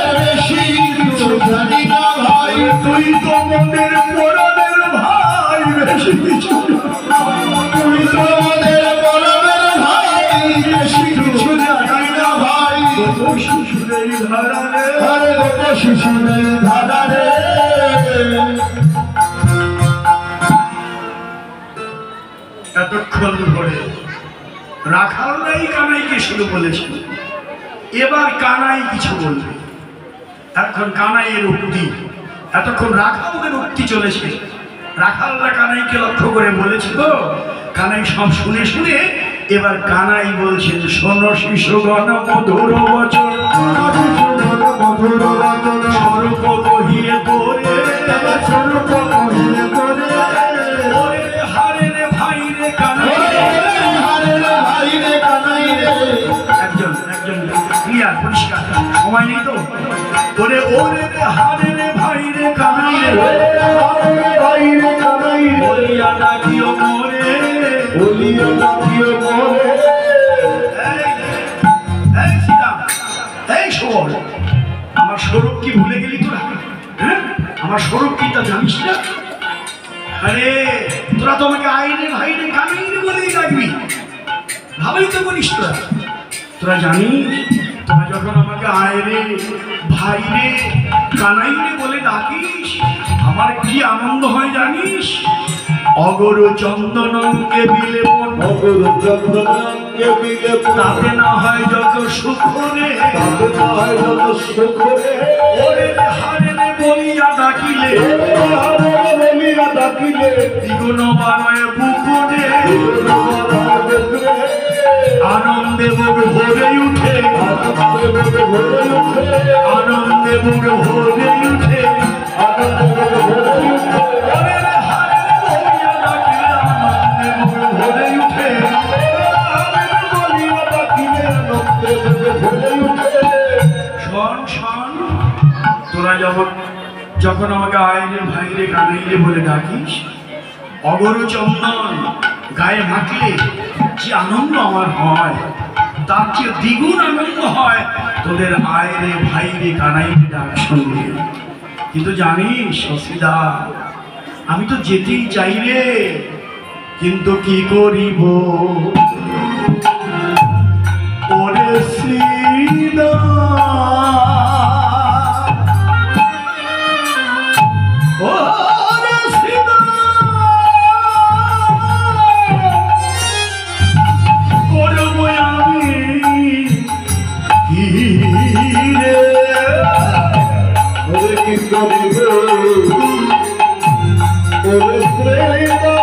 জানি না ভাই তুই তো মনের পরাণের ভাই, বেশি কিছু তুই তো আমাদের বলবেন ভাই বেশি কিছু জানি না ভাই ও শিশুর এই ধারা রে, আরে লোক শিশুদের ধারা রে এতক্ষণ ধরে রাখাল নাই কানাইকে শুরু বলেছিল, এবার কানাই কিছু বলবে। এখন কানাইয়ের উক্তি, এতক্ষণ রাখালদের উক্তি চলেছে, রাখালরা কানাইকে লক্ষ্য করে বলেছিল, কানাই সব শুনে শুনে এবার কানাই বলছেন, শোনো শিশুগণ মধুর বচন, মধুর বাদন স্বরূপ কহিয়ে তোরে, স্বরূপ কহিলে তোরে ওরে রে হারে রে ভাই রে কানাই রে। হারে রে ভাই রে কানাই রে একজন ক্লিয়ার পরিষ্কার, সময় নেই তো। ওরে ওরে রে হারে রে ভাই রে কানাই রে, ভাই বলিয়া ডাকিও মরে এই সীতা, এই শোন, আমার স্বরূপ কি ভুলে গেলি তোরা? হ্যাঁ, আমার স্বরূপ কি তা জানিস না? আরে তোরা তো আমাকে আইনে ভাইরে কানাইরে বলেই ডাকবি, ভালোই তো বলিস তোরা। তোরা জানিস, তোরা যখন আমাকে আয়রে ভাইরে কানাইরে বলে ডাকিস, আমার কি আনন্দ হয় জানিস? অগর চন্দনকে বিলে অগর চন্দনকে বিলে তাতে না হয় যত সুখ রে, তাতে না হয় যত সুখ রে। ওরে হারে বলিয়া ডাকিলে, বলিয়া ডাকিলে দ্বিগুণ বারয় পুকুরে আনন্দে বুক ভরে উঠে, আনন্দে বুক ভরে উঠে। ওরে হারে বলিয়া ডাকিলে আনন্দে বুক ভরে উঠে। শোন শোন, তোরা যখন আমাকে আইরে ভাইরে কানাইরে বলে ডাকিস, অগর চন্দন গায়ে মাখলে যে আনন্দ আমার হয়, তার চেয়ে দ্বিগুণ আনন্দ হয় তোদের আইরে ভাইরে কানাইরে ডাক শুনলে। কিন্তু জানিস অসিদা, আমি তো যেতেই চাই রে, কিন্তু কি করিব ওরে সীতা। ওরে সীতা, করব আমি কি রে? ওরে কি করিব ওরে শ্রীদা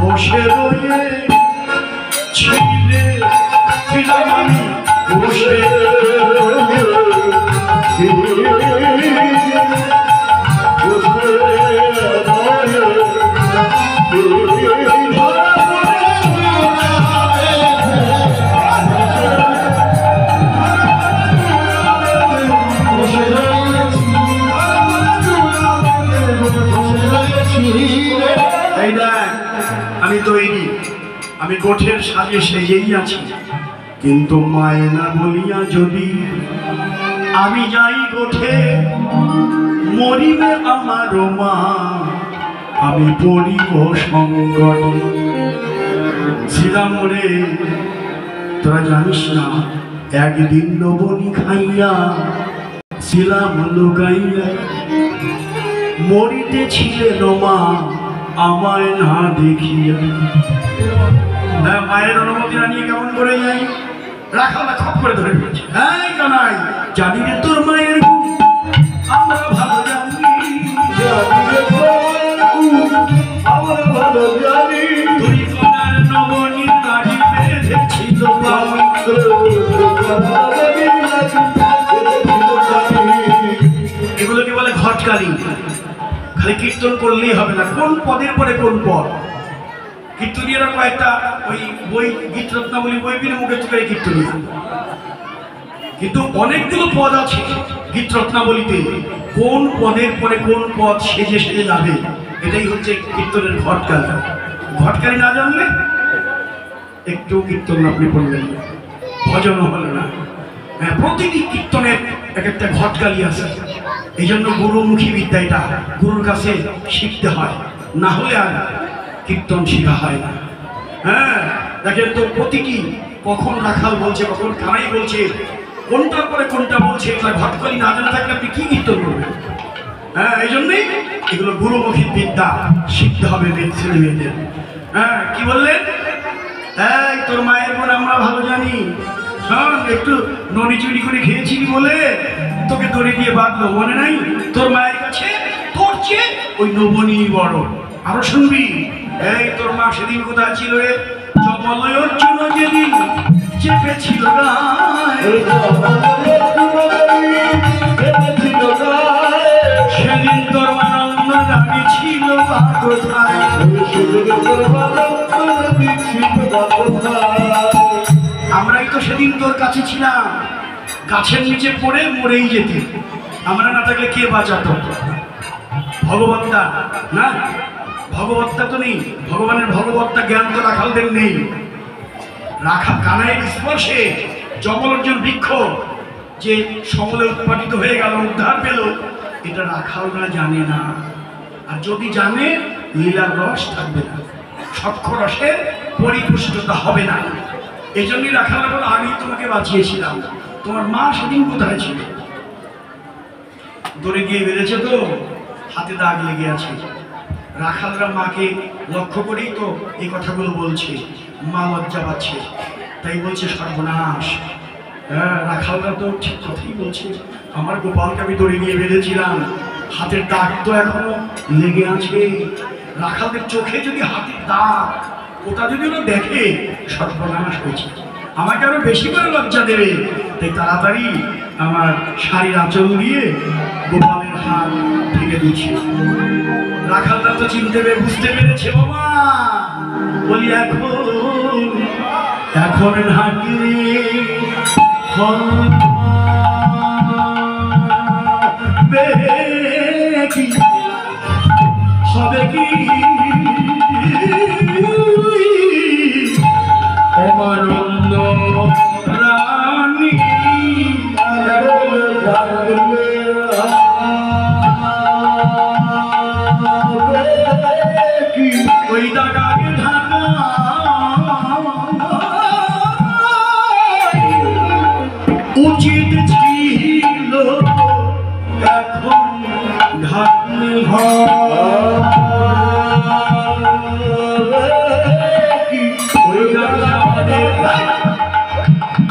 বসে রয়ে ছিলে ছিলাম আমি, বসে আমি তৈরি, আমি গোঠের সাজে সেজেই আছি, কিন্তু মায়না বলিয়া যদি আমি যাই গোঠে, মরিবে আমার মা, আমি পড়িব সংকটে। ছিলাম রে, তোরা জানিস না, একদিন নবনী খাইয়া ছিলাম লুকাইয়া, মরিতে ছিলেন মা আমায় না দেখিয়া। মায়ের অনুমতি না নিয়ে কেমন করে যাই, রাখালা খপ করে ধরে ফেলেছে। হ্যাঁ কানাই, জানি রে তোর মায়ের গুণ, আমরা ভালো জানি, আমরা ভালো জানি। তুই কনার নবনীর গাড়ি বেঁধেছিল এগুলোকে বলে ঘটকালি। খালি কীর্তন করলেই হবে না, কোন পদের পরে কোন পদ। কীর্তনীয়রা কয়েকটা ওই বই গীত রত্নাবলী বই বিনে মুখে চুকে কীর্তনীয়, কিন্তু অনেকগুলো পদ আছে গীত রত্নাবলীতে, কোন পদের পরে কোন পদ সেজে সেজে যাবে, এটাই হচ্ছে কীর্তনের ঘটকালি। ঘটকালি না জানলে একটু কীর্তন আপনি পড়লেন, ভজনও হলো না। হ্যাঁ, প্রতিটি কীর্তনের এক একটা ঘটকালি আছে। এই জন্য গুরুমুখী বিদ্যা, এটা গুরুর কাছে শিখতে হয়, না হলে আর কীর্তন শেখা হয় না। হ্যাঁ দেখেন তো, প্রতিটি কখন রাখাল বলছে, কখন কানাই বলছে, কোনটার পরে কোনটা বলছে, এটা ঘটকালি না জানা থাকলে আপনি কি কীর্তন করবেন? হ্যাঁ, এই জন্যই এগুলো গুরুমুখী বিদ্যা শিখতে হবে ছেলে মেয়েদের। হ্যাঁ, কি বললেন? এই তোর মায়ের পর আমরা ভালো জানি, শোন, একটু নড়ি চুরি করে খেয়েছিলি বলে তোকে দড়ি দিয়ে বাঁধলো, মনে নাই? তোর মায়ের কাছে তোর চেয়ে ওই নবনী বড়। আরো শুনবি, এই তোর মা সেদিন কোথায় ছিল রে? জবলয়ের জন্য যেদিন চেপেছিল গায়ে, তো সেদিন তোর কাছে ছিলাম, গাছের নিচে পড়ে মরেই যেতে, আমরা না থাকলে কে বাঁচাতো? ভগবত্তা না, ভগবত্তা তো নেই, ভগবানের ভগবত্তা জ্ঞান তো রাখালদের নেই। রাখা কানাইয়ের স্পর্শে জমলর্জন বৃক্ষ যে সমলে উৎপাদিত হয়ে গেল, উদ্ধার পেল, এটা রাখালরা জানে না। আর যদি জানে, লীলার রস থাকবে না, সক্ষ রসের পরিপুষ্টতা হবে না। এই জন্যই রাখালরা বলে, আমি তোমাকে বাঁচিয়েছিলাম, তোমার মা সেদিন কোথায় ছিল? দড়ি দিয়ে বেঁধেছে তো, হাতে দাগ লেগে আছে। রাখালরা মাকে লক্ষ্য করেই তো এই কথাগুলো বলছে, মা লজ্জা পাচ্ছে, তাই বলছে সর্বনাশ। হ্যাঁ, রাখালরা তো ঠিক কথাই বলছে, আমার গোপালকে আমি দড়ি দিয়ে বেঁধেছিলাম, হাতের দাগ তো এখনো লেগে আছে। রাখালদের চোখে যদি হাতের দাগ, ওটা যদি ওরা দেখে, সর্বনাশ হয়েছে, আমাকে আরো বেশি করে লজ্জা দেবে। তাই তাড়াতাড়ি আমার শাড়ির আঁচল দিয়ে গোপালের হাত ঢেকে দিচ্ছে। রাখালরা তো চিনতে পেরে বুঝতে পেরেছে, বাবা বলি এখন ঢাকলে হবে কি অমানন্দ রানী ওই দাগাকে ঢাকা উচিত ছিল, এখন ঢাকলে ওই দাগা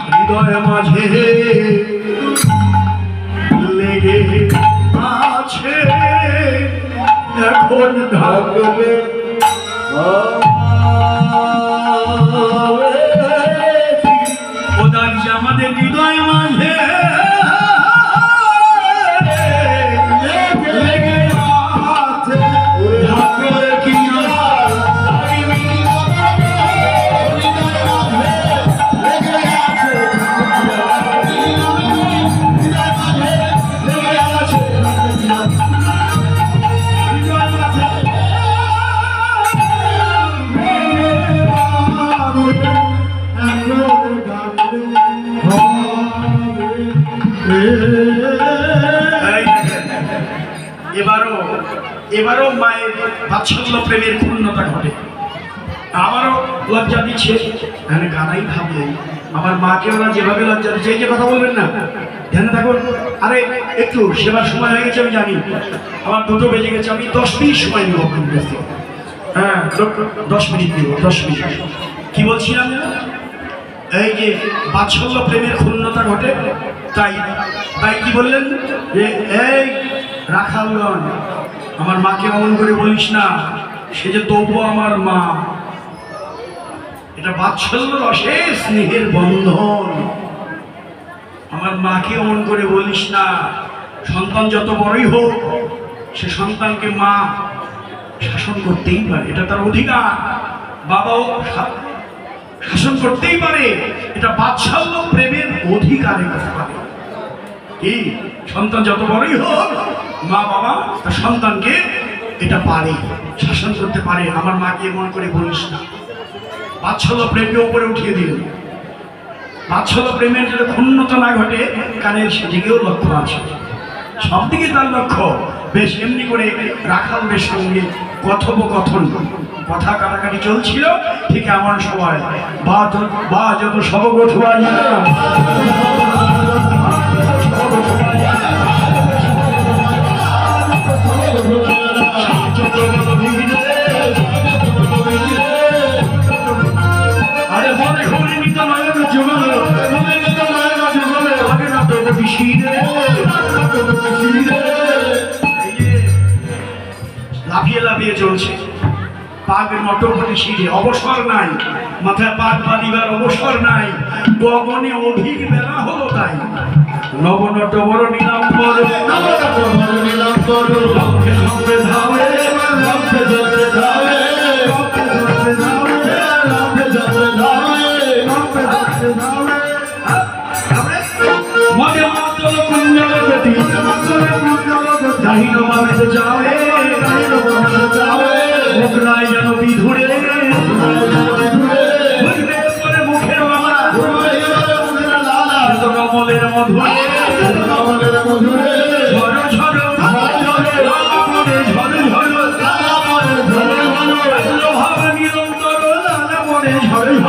হৃদয় মাঝে লেগে আছে, এখন ঢাকলে ও দাগ যে আমাদের হৃদয় মাঝে লেগে আছে, ঢাকলে কি এবারও মায়ের বাৎসল্য প্রেমের পূর্ণতা ঘটে, আমারও লজ্জা দিচ্ছে। এখানে গানাই ভাবলো, আমার মাকে ওরা যেভাবে লজ্জা দিচ্ছে, এই যে কথা বলবেন না, ধ্যানে থাকুন। আরে একটু সেবার সময় হয়ে গেছে, আমি জানি, আমার 2টো বেজে গেছে, আমি 10 মিনিট সময় নেব আপনার কাছ থেকে। হ্যাঁ, 10 মিনিট নেব, 10 মিনিট। কি বলছিলাম? এই যে বাৎসল্য প্রেমের ক্ষুণ্ণতা ঘটে, তাই তাই কি বললেন যে এই রাখালগণ, আমার মাকে অমন করে বলিস না, সে যে তবুও আমার মা। এটা বাৎসল্য রসে স্নেহের বন্ধন। আমার মাকে অমন করে বলিস না, সন্তান যত বড়ই হোক, সে সন্তানকে মা শাসন করতেই পারে, এটা তার অধিকার। বাবাও শাসন করতেই পারে, এটা বাৎসল্য প্রেমের অধিকারে করতে পারে। কি সন্তান যত বড়ই হোক, মা বাবা তার সন্তানকে এটা পারে, শাসন করতে পারে। আমার মাকে মনে করে বলিস না, বাৎসল্য প্রেমকে উপরে উঠিয়ে দিল। বাৎসল্য প্রেমের যদি ক্ষুণ্ণতা না ঘটে, কানের সেদিকেও লক্ষ্য আছে, সব দিকে তার লক্ষ্য। বেশ এমনি করে রাখালদের সঙ্গে কথোপকথন, কথা কাটাকাটি চলছিল। ঠিক এমন সময় বা যত সবগঠ বাজিয়া আরে মনে ঘুরে নিতে নয়ন জোগালো, মনে নিতে নয়ন জোগালো, আগে না তো লাফিয়ে লাফিয়ে চলছে, পাগ নটপটি শিরে অবসর নাই, মাথায় পাগ বাঁধিবার অবসর নাই, গগনে অধিক বেলা হলো তাই। নবনট বড় নীলাম্বর, লক্ষ্যে সঙ্গে ধাবে, লক্ষ্যে যাবে ধাবে, লক্ষ্যে যাবে ধাবে, লক্ষ্যে যাবে ধাবে, লক্ষ্যে যাবে ধাবে। মধুরে বৃন্দাবনের মধুরে ঝরো ঝরো লালা মনে ঝরো ঝরো ভাব নিরন্তর লালা মনে ঝরো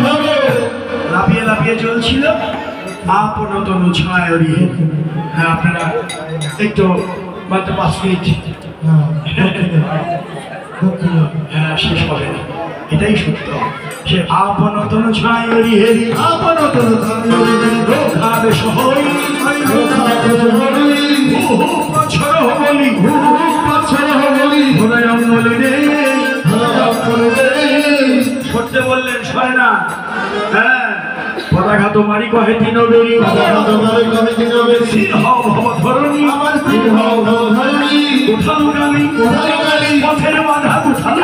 ঝরো লাফিয়ে লাফিয়ে চলছিল আপনতনু ছায়রি। হ্যাঁ আপনারা একটু মাত্র 5 মিনিট হ্যাঁ শেষ হবে না, এটাই সত্য। সে আপনতনু ছায়রি হেরি আপনতনু রোখাবে সহই বছর বলি হৃদয় অঙ্গলি রে সত্যি বললেন সয় না। হ্যাঁ পদাঘাত মারি কহে তিন বেরি স্থির হও ভব ধরণী উঠালু গালি পথের বাধা উঠালু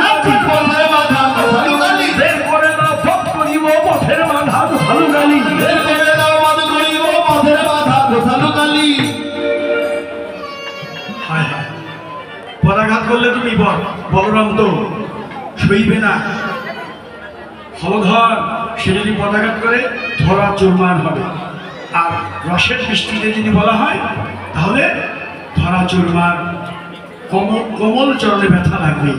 গালি বের করে দাও ভোগ করিব পথের বাধা উঠালু গালি পদাঘাত করলে তুমি বলরাম তো সইবে না। হলধর সে যদি পদাঘাত করে ধরা চুরমার হবে, আর রসের দৃষ্টিতে যদি বলা হয় তাহলে ধরা চুরমার কোমল চরণে ব্যথা লাগবে।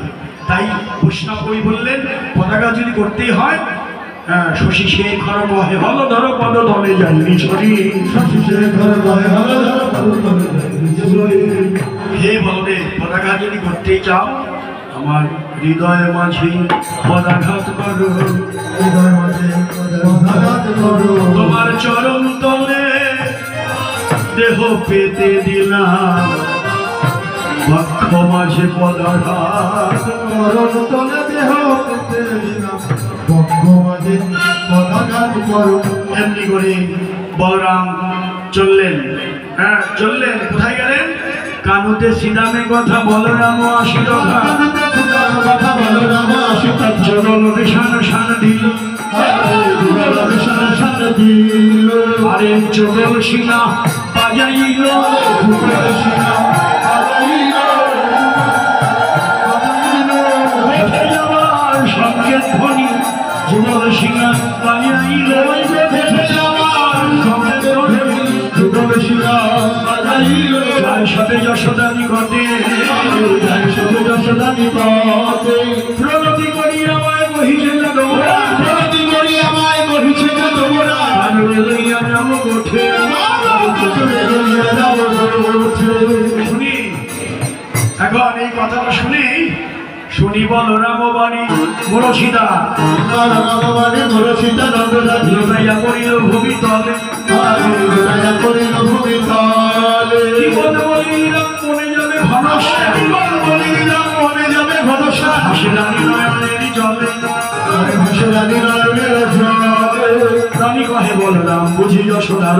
তাই বৈষ্ণব কবি বললেন পদাঘাত যদি করতেই হয় শশী শেখর বহে হলধর পদ দলে যাইনি ছড়ি হে বলদেব পদাঘাত যদি করতেই চাও আমার হৃদয় মাঝে পদাঘাত করো তোমার চরণ তলে দেহ পেতে দিলাম বক্ষ মাঝে পদাঘাত চরণ তলে দেহ পেতে দিলাম বক্ষ মাঝে পদাঘাত করো। এমনি করে বলরাম চললেন। হ্যাঁ চললেন, কোথায় গেলেন? কানুতে শ্রীরামে কথা বলরাম আসিল কথা বলো রাম আসি চরণ বিষাণ শান দিল দিল আরে চরণ সিনা বাজাইল সংকেত ধ্বনি যুগল সিংহা বাজাইল সাথে যশোদানি ঘটে প্রগতি করি আমায় বহিছে শুনি এখন এই কথাটা শুনি শুনি বলরাম বাণী মরসিদা করিল ভূমি তলে জীবন বলিলাম মনে যাবে ভরসা হাসি রানী নয়নেরই জলে রানী কহে বলরাম বুঝি যশোদার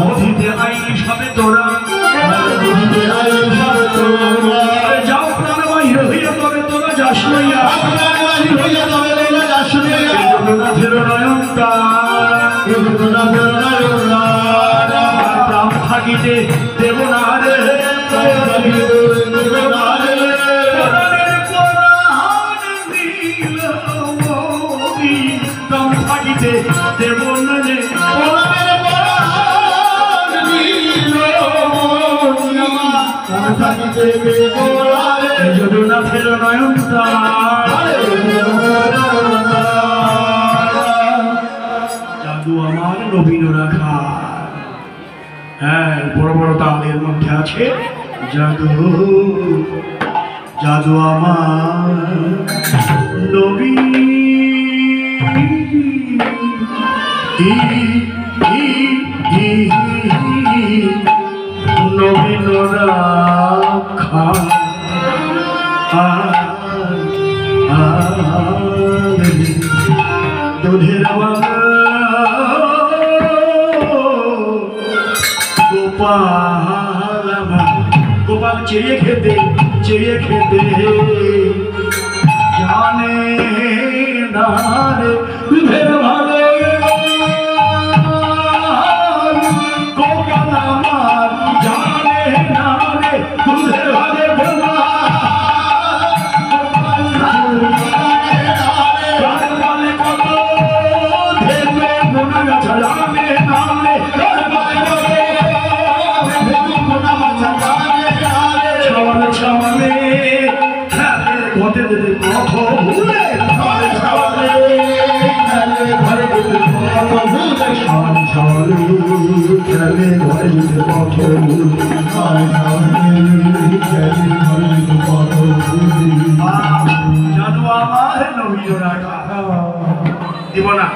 অধীতে আইনি সবে তোরা যাও প্রাণ বাহির হইয়া তবে তোরা যাস লইয়া জগন্নাথের নয়ন প্রাণ থাকিতে দেব না রে প্রাণ থাকিতে দেব না রে জগন্নাথের নয়ন জাদু আমার নবীন রাখা। হ্যাঁ বড় বড় তালের মধ্যে আছে জাদু জাদু আমার নবীন নবীন রাখা দুধের গোপাল গোপাল চেয়ে খেতে জানে না রে দুধের ভালো গোপাল আমার জানে না রে দুধের ভালো গোপাল যেতে পথ ভুলে ছলে ছলে খেলে ঘরে যেতে পথ ভুলে ছলে ছলে খেলে ঘরে যেতে পথ ভুলে ছলে ছলে খেলে ঘরে যেতে পথ ভুলে জানো আমার নবীর রাখা দিব না,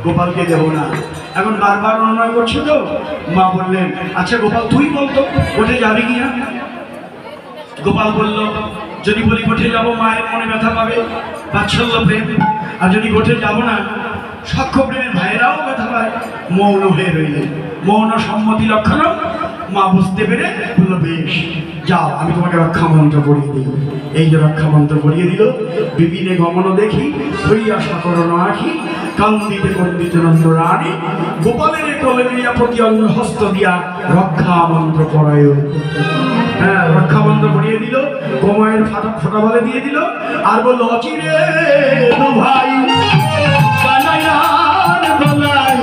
গোপালকে দেব না। এখন বারবার অনুনয় করছে তো, মা বললেন আচ্ছা গোপাল তুই বলতো ওঠে যাবি কিনা। গোপাল বলল যদি বলি গোঠে যাব মায়ের মনে ব্যথা পাবে, বাৎসল্য প্রেম, আর যদি গোঠে যাব না সখ্য প্রেমের ভাইয়েরাও ব্যথা পায়। মৌন হয়ে রইলেন, মৌন সম্মতি লক্ষণ। মা বুঝতে পেরে বললো বেশ যাও আমি তোমাকে রক্ষা মন্ত্র পড়িয়ে দিই। এই যে রক্ষা মন্ত্র পড়িয়ে দিল, বিপিনে গমন দেখি হইয়া সকরণ আখি, কান্দিতে কন্দিতে নন্দ রানী, গোপালের কোলে নিয়া প্রতি অঙ্গ হস্ত দিয়া রক্ষা মন্ত্র পড়ায়। হ্যাঁ রক্ষা মন্ত্র পড়িয়ে দিল, গোময়ের ফোঁটা বলে দিয়ে দিল, আর বললো অচিরে ভাই বানাইয়ার গলায়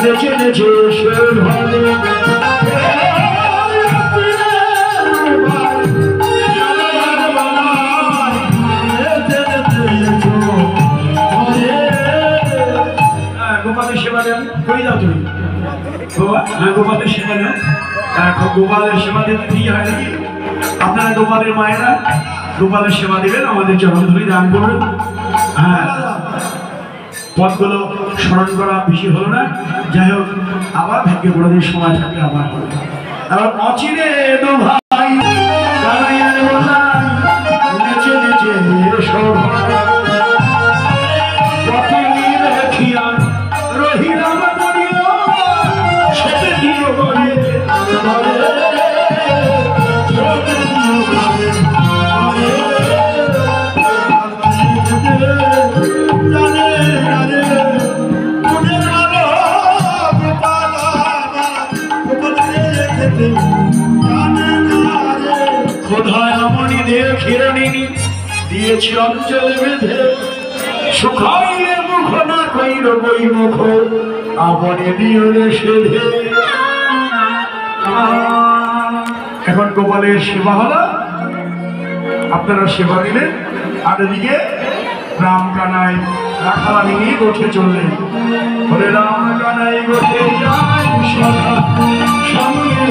নেচে নেচে সে ভালো গোপালের সেবা দেন কই দাও তুমি হ্যাঁ গোপালের সেবা দেন। এখন গোপালের সেবা দিতে কি হয় নাকি? আপনারা গোপালের মায়েরা গোপালের সেবা দিবেন, আমাদের চরণ ধরে দান করবেন। হ্যাঁ পথগুলো স্মরণ করা বেশি হলো না, যাই হোক আবার ভাগ্যে বড় দিন সময় থাকলে আবার হবে। আবার অচিরে দু ভাই কানাইয়ার গলায় নেচে নেচে সব দিয়েছি অঞ্চলে বেঁধে সুখাইলে মুখ না কইর বই মুখ আপনে দিয়রে সেধে। এখন গোপালের সেবা হলো, আপনারা সেবা দিলেন, আর এদিকে রাম কানাই রাখালানি নিয়ে গোঠে চললেন। বলে রাম কানাই গোঠে যায় সখা সঙ্গে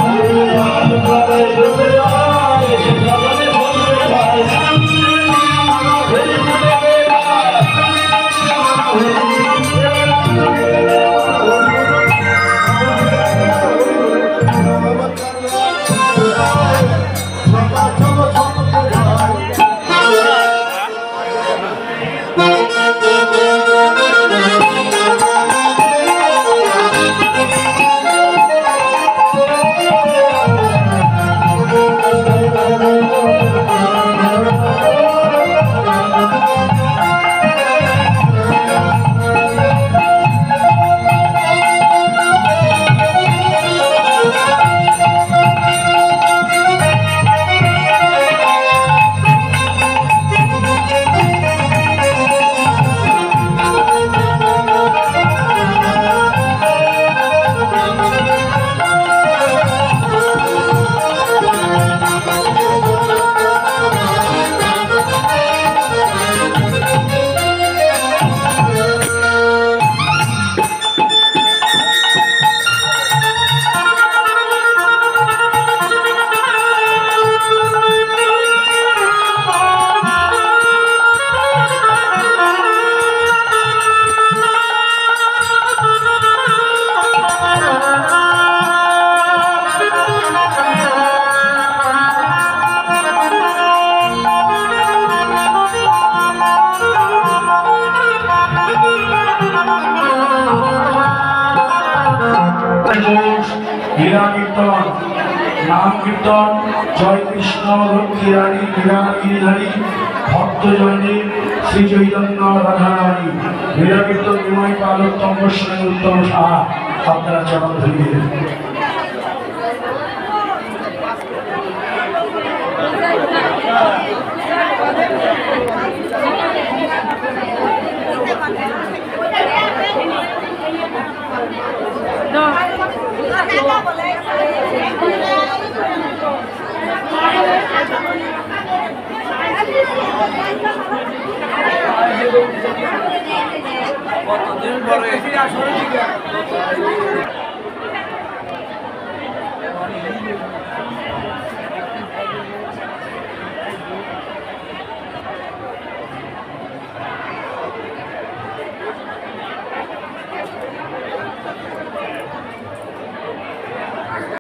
লীলা কীর্তন নাম কীর্তন জয় কৃষ্ণ লক্ষ্মী রানী লীলা গিরিধারী ভক্ত জয়দেব শ্রী চৈতন্য রাধারানী লীলা কীর্তন বিময় পাল উত্তম গোস্বামী উত্তম সাহা আপনারা চরণ ধরিয়ে No. বড়